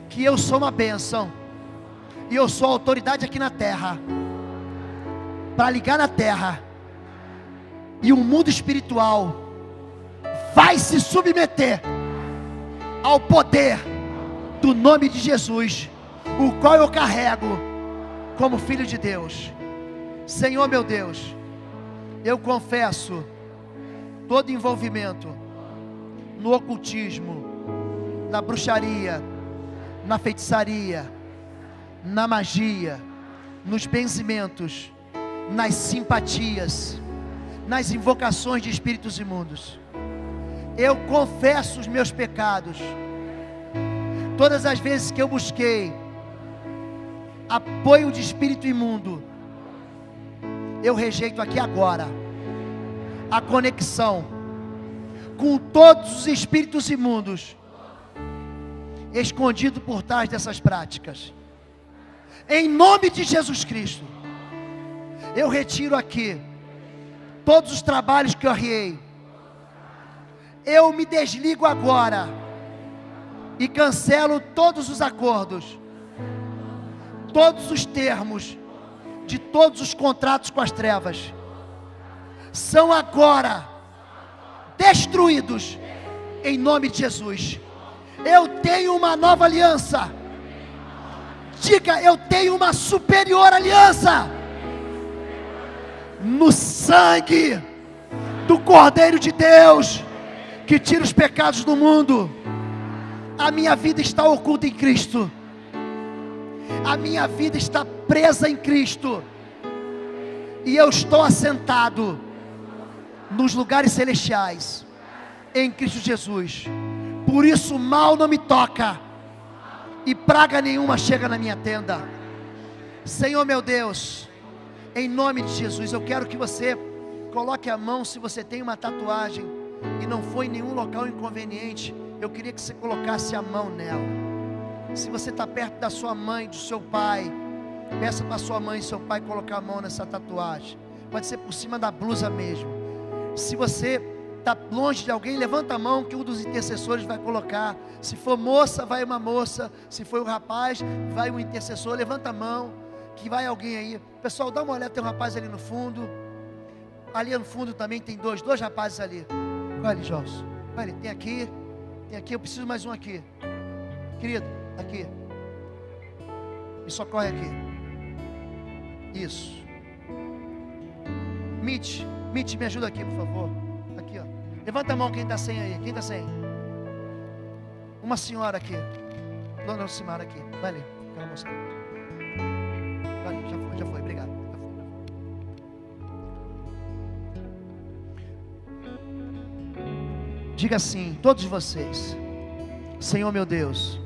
que eu sou uma bênção, e eu sou autoridade aqui na terra, para ligar na terra, e o mundo espiritual vai se submeter ao poder do nome de Jesus, o qual eu carrego como filho de Deus. Senhor meu Deus, eu confesso todo envolvimento no ocultismo, na bruxaria, na feitiçaria, na magia, nos benzimentos, nas simpatias, nas invocações de espíritos imundos. Eu confesso os meus pecados. Todas as vezes que eu busquei apoio de espírito imundo, eu rejeito aqui agora a conexão com todos os espíritos imundos escondidos por trás dessas práticas. Em nome de Jesus Cristo, eu retiro aqui todos os trabalhos que eu arriei. Eu me desligo agora e cancelo todos os acordos, todos os termos de todos os contratos com as trevas. São agora destruídos em nome de Jesus. Eu tenho uma nova aliança. Diga, eu tenho uma superior aliança. No sangue do Cordeiro de Deus, que tira os pecados do mundo. A minha vida está oculta em Cristo. A minha vida está presa em Cristo. E eu estou assentado nos lugares celestiais em Cristo Jesus. Por isso mal não me toca, e praga nenhuma chega na minha tenda. Senhor meu Deus, em nome de Jesus, eu quero que você coloque a mão. Se você tem uma tatuagem e não foi em nenhum local inconveniente, eu queria que você colocasse a mão nela. Se você está perto da sua mãe, do seu pai, peça para sua mãe e seu pai colocar a mão nessa tatuagem. Pode ser por cima da blusa mesmo. Se você está longe de alguém, levanta a mão que um dos intercessores vai colocar. Se for moça, vai uma moça. Se for um rapaz, vai um intercessor. Levanta a mão, que vai alguém aí. Pessoal, dá uma olhada, tem um rapaz ali no fundo. Ali no fundo também tem dois rapazes ali. Olha ali, Jorge. Olha ali, tem aqui, eu preciso mais um aqui. Querido, aqui. Me socorre aqui. Isso. Mitch, me ajuda aqui, por favor. Aqui, ó. Levanta a mão quem está sem aí. Quem está sem? Uma senhora aqui. Dona Simara aqui. Vai ali, aquela moça. Vai ali, já foi, obrigado. Diga assim, todos vocês: Senhor meu Deus,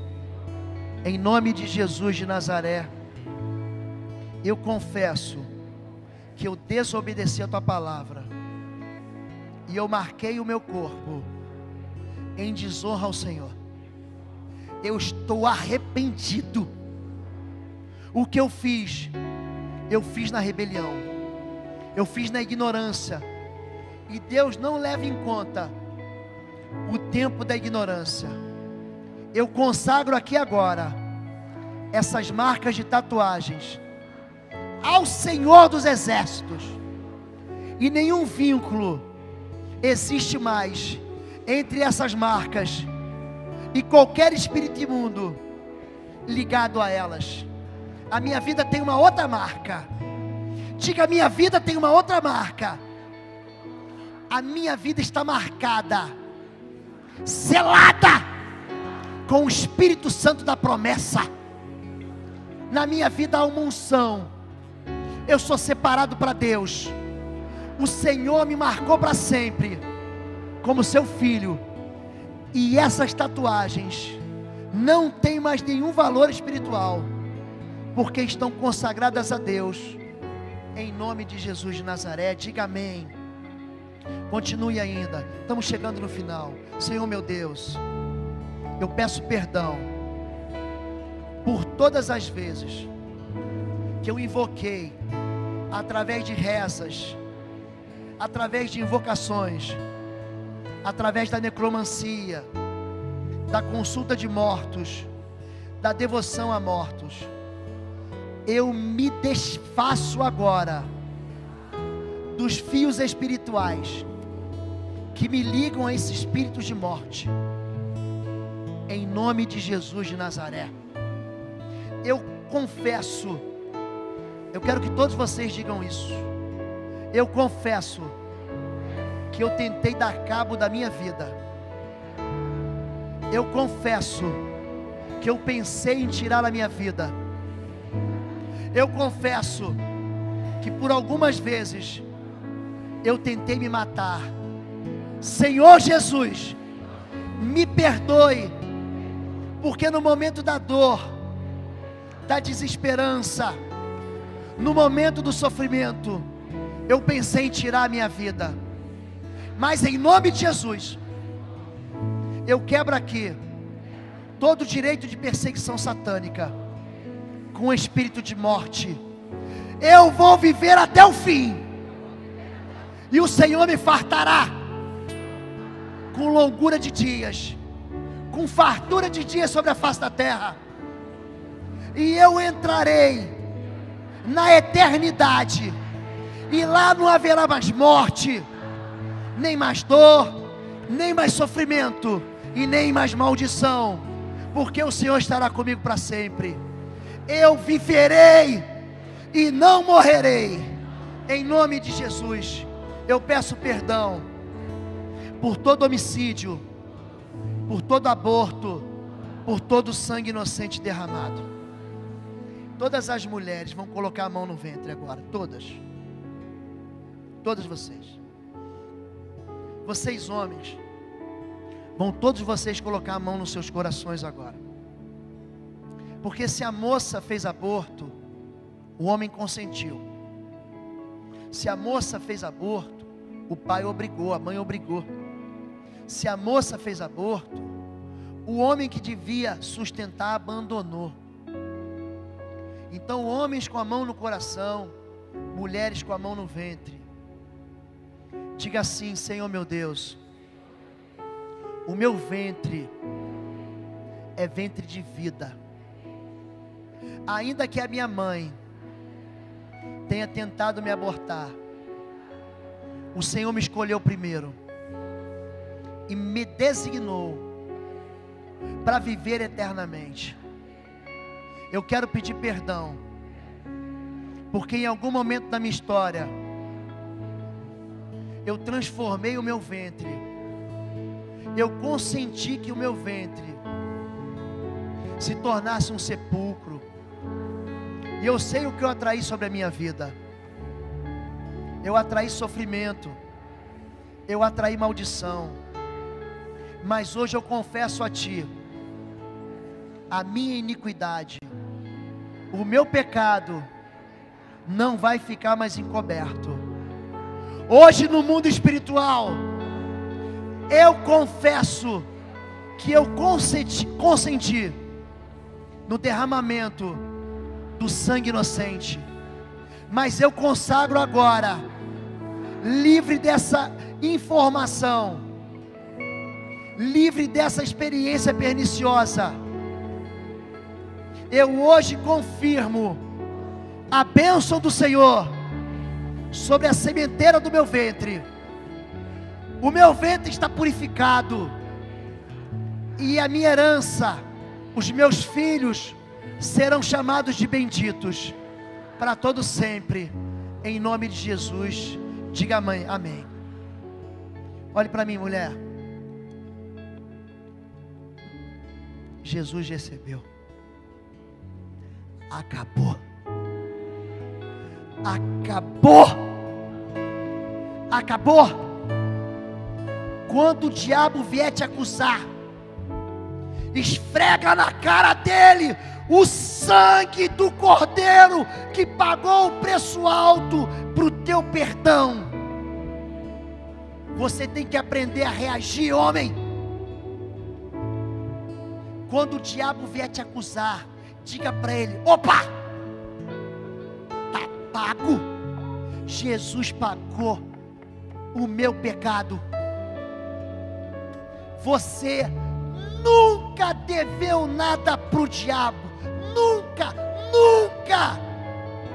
em nome de Jesus de Nazaré, eu confesso que eu desobedeci a tua palavra e eu marquei o meu corpo em desonra ao Senhor. Eu estou arrependido. O que eu fiz na rebelião, eu fiz na ignorância, e Deus não leva em conta o tempo da ignorância. Eu consagro aqui agora essas marcas de tatuagens ao Senhor dos Exércitos, e nenhum vínculo existe mais entre essas marcas e qualquer espírito imundo ligado a elas. A minha vida tem uma outra marca. Diga, a minha vida tem uma outra marca. A minha vida está marcada, selada com o Espírito Santo da promessa. Na minha vida há uma unção. Eu sou separado para Deus. O Senhor me marcou para sempre como seu filho. E essas tatuagens não têm mais nenhum valor espiritual, porque estão consagradas a Deus. Em nome de Jesus de Nazaré, diga amém. Continue ainda, estamos chegando no final. Senhor meu Deus, eu peço perdão por todas as vezes que eu invoquei, através de rezas, através de invocações, através da necromancia, da consulta de mortos, da devoção a mortos. Eu me desfaço agora dos fios espirituais que me ligam a esses espíritos de morte, em nome de Jesus de Nazaré. Eu confesso, eu quero que todos vocês digam isso. Eu confesso que eu tentei dar cabo da minha vida. Eu confesso que eu pensei em tirar a minha vida. Eu confesso que por algumas vezes eu tentei me matar. Senhor Jesus, me perdoe, porque no momento da dor, da desesperança, no momento do sofrimento, eu pensei em tirar a minha vida. Mas em nome de Jesus, eu quebro aqui todo o direito de perseguição satânica com o espírito de morte. Eu vou viver até o fim, e o Senhor me fartará com longura de dias, com fartura de dias sobre a face da terra, e eu entrarei na eternidade, e lá não haverá mais morte, nem mais dor, nem mais sofrimento. e nem mais maldição, porque o Senhor estará comigo para sempre. Eu viverei e não morrerei, em nome de Jesus. Eu peço perdão por todo homicídio, por todo aborto, por todo sangue inocente derramado. Todas as mulheres vão colocar a mão no ventre agora, todas vocês. Vocês homens, vão todos vocês colocar a mão nos seus corações agora. Porque se a moça fez aborto, o homem consentiu. Se a moça fez aborto, o pai obrigou, a mãe obrigou. Se a moça fez aborto, o homem que devia sustentar abandonou. Então, homens com a mão no coração, mulheres com a mão no ventre, diga assim: Senhor meu Deus, o meu ventre é ventre de vida. Ainda que a minha mãe tenha tentado me abortar, o Senhor me escolheu primeiro e me designou para viver eternamente. Eu quero pedir perdão, porque em algum momento da minha história eu transformei o meu ventre, eu consenti que o meu ventre se tornasse um sepulcro. E eu sei o que eu atraí sobre a minha vida. Eu atraí sofrimento, eu atraí maldição. Mas hoje eu confesso a Ti a minha iniquidade, o meu pecado não vai ficar mais encoberto. Hoje no mundo espiritual, eu confesso que eu consenti no derramamento do sangue inocente, mas eu consagro agora, livre dessa informação, livre dessa experiência perniciosa, eu hoje confirmo a bênção do Senhor sobre a sementeira do meu ventre. O meu ventre está purificado, e a minha herança, os meus filhos serão chamados de benditos para todo sempre, em nome de Jesus. Diga amém, amém. Olhe para mim, mulher. Jesus recebeu. Acabou. Acabou. Acabou. Quando o diabo vier te acusar, esfrega na cara dele o sangue do Cordeiro que pagou o preço alto para o teu perdão. Você tem que aprender a reagir, homem. Quando o diabo vier te acusar, diga para ele: opa, está pago. Jesus pagou o meu pecado. Você nunca deveu nada para o diabo. Nunca, nunca.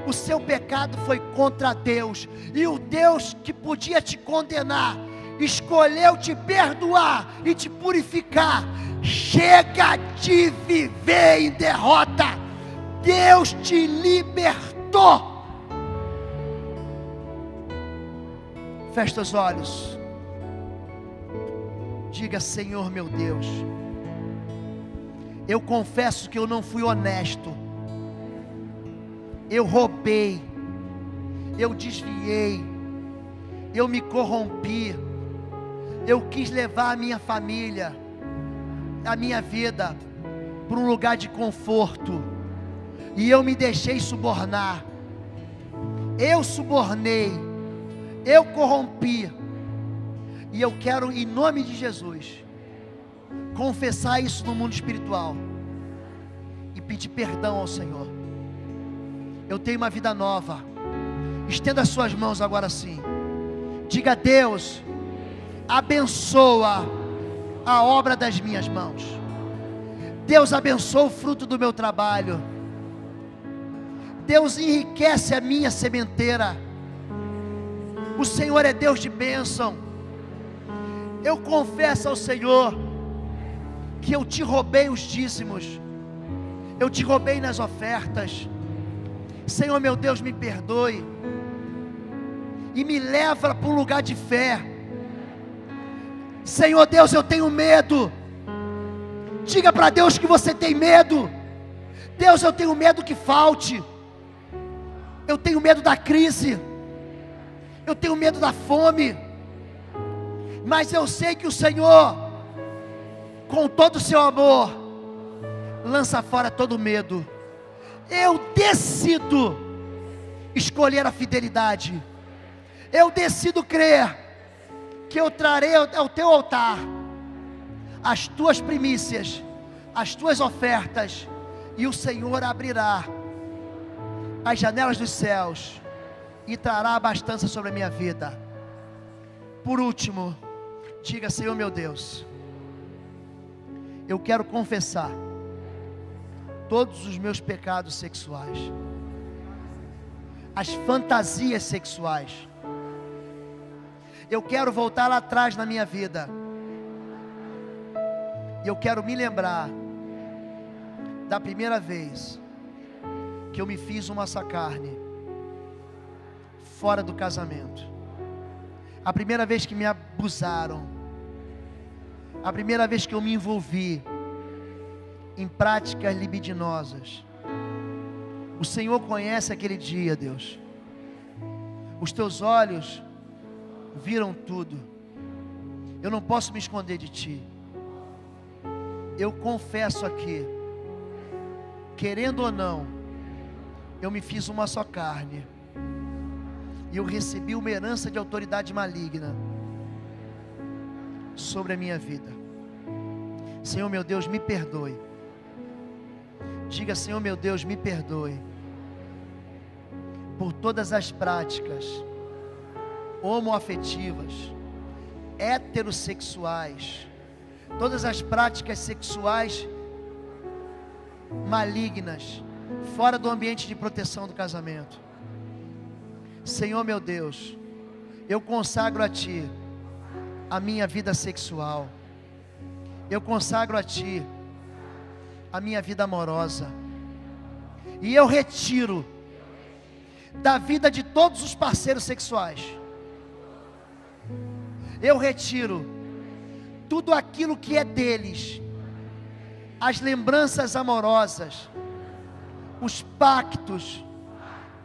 O seu pecado foi contra Deus, e o Deus que podia te condenar escolheu te perdoar e te purificar. Chega de viver em derrota. Deus te libertou. Feche os olhos. Diga: Senhor meu Deus, eu confesso que eu não fui honesto. Eu roubei, eu desviei, eu me corrompi, eu quis levar a minha família, a minha vida, para um lugar de conforto, e eu me deixei subornar. Eu subornei, eu corrompi, e eu quero, em nome de Jesus, confessar isso no mundo espiritual e pedir perdão ao Senhor. Eu tenho uma vida nova. Estenda as suas mãos agora sim. Diga: Deus, abençoa a obra das minhas mãos. Deus, abençoa o fruto do meu trabalho. Deus, enriquece a minha sementeira. O Senhor é Deus de bênção. Eu confesso ao Senhor que eu te roubei os dízimos, eu te roubei nas ofertas. Senhor meu Deus, me perdoe e me leva para um lugar de fé. Senhor Deus, eu tenho medo. Diga para Deus que você tem medo. Deus, eu tenho medo que falte. Eu tenho medo da crise. Eu tenho medo da fome. Mas eu sei que o Senhor, com todo o seu amor, lança fora todo medo. Eu decido escolher a fidelidade. Eu decido crer que eu trarei ao teu altar as tuas primícias, as tuas ofertas, e o Senhor abrirá as janelas dos céus e trará abastança sobre a minha vida. Por último, diga: Senhor meu Deus, eu quero confessar todos os meus pecados sexuais, as fantasias sexuais. Eu quero voltar lá atrás na minha vida, e eu quero me lembrar da primeira vez que eu me fiz uma só carne fora do casamento, a primeira vez que me abusaram, a primeira vez que eu me envolvi em práticas libidinosas. O Senhor conhece aquele dia, Deus. Os teus olhos viram tudo. Eu não posso me esconder de ti. Eu confesso aqui, querendo ou não, eu me fiz uma só carne, e eu recebi uma herança de autoridade maligna sobre a minha vida. Senhor meu Deus, me perdoe. Diga: Senhor meu Deus, me perdoe por todas as práticas homoafetivas, heterossexuais, todas as práticas sexuais malignas, fora do ambiente de proteção do casamento. Senhor meu Deus, eu consagro a Ti a minha vida sexual, eu consagro a Ti a minha vida amorosa, e eu retiro da vida de todos os parceiros sexuais, eu retiro tudo aquilo que é deles, as lembranças amorosas, os pactos,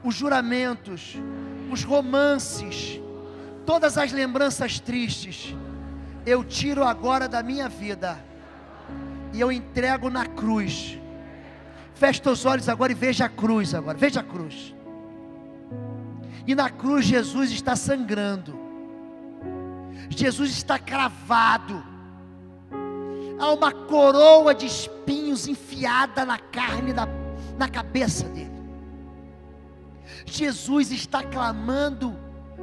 os juramentos, os romances, todas as lembranças tristes, eu tiro agora da minha vida, e eu entrego na cruz. Feche teus olhos agora e veja a cruz agora, veja a cruz. E na cruz Jesus está sangrando, Jesus está cravado, há uma coroa de espinhos enfiada na carne, na cabeça dele. Jesus está clamando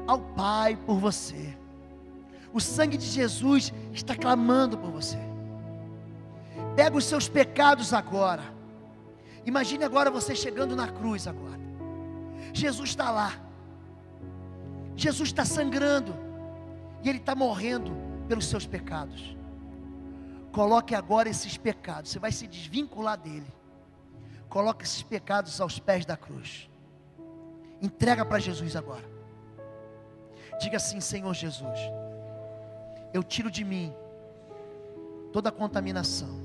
ao Pai por você. O sangue de Jesus está clamando por você. Pega os seus pecados agora. Imagine agora você chegando na cruz agora. Jesus está lá. Jesus está sangrando. E Ele está morrendo pelos seus pecados. Coloque agora esses pecados. Você vai se desvincular dele. Coloque esses pecados aos pés da cruz. Entrega para Jesus agora. Diga assim: Senhor Jesus, eu tiro de mim toda a contaminação,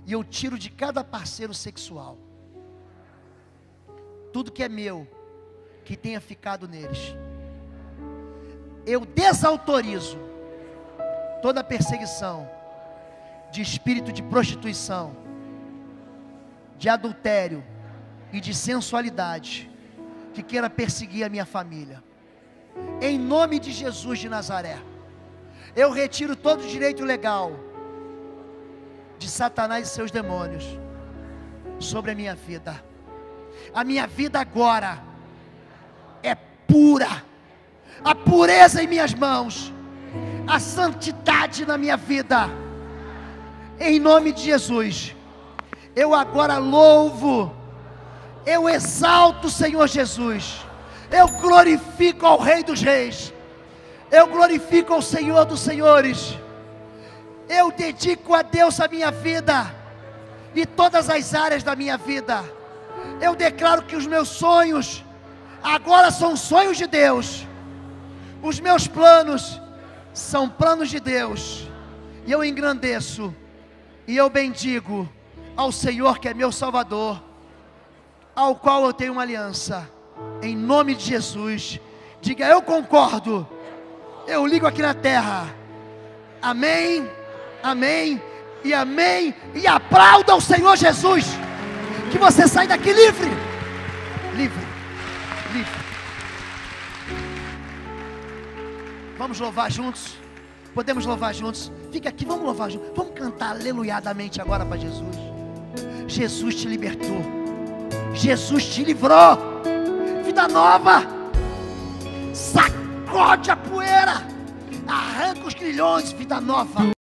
e eu tiro de cada parceiro sexual tudo que é meu, que tenha ficado neles. Eu desautorizo toda a perseguição de espírito de prostituição, de adultério e de sensualidade, que queira perseguir a minha família. Em nome de Jesus de Nazaré, eu retiro todo o direito legal de Satanás e seus demônios sobre a minha vida. A minha vida agora é pura, a pureza em minhas mãos, a santidade na minha vida. Em nome de Jesus, eu agora louvo, eu exalto o Senhor Jesus, eu glorifico ao Rei dos Reis, eu glorifico ao Senhor dos Senhores. Eu dedico a Deus a minha vida e todas as áreas da minha vida. Eu declaro que os meus sonhos agora são sonhos de Deus. Os meus planos são planos de Deus. E eu engrandeço e eu bendigo ao Senhor que é meu Salvador, ao qual eu tenho uma aliança. Em nome de Jesus. Diga: eu concordo. Eu ligo aqui na terra. Amém, amém e amém. E aplauda o Senhor Jesus. Que você sai daqui livre. Livre, livre. Vamos louvar juntos. Podemos louvar juntos. Fica aqui, vamos louvar juntos. Vamos cantar aleluiadamente agora para Jesus. Jesus te libertou. Jesus te livrou. Vida nova. Sacode a poeira. Arranca os grilhões. Vida nova.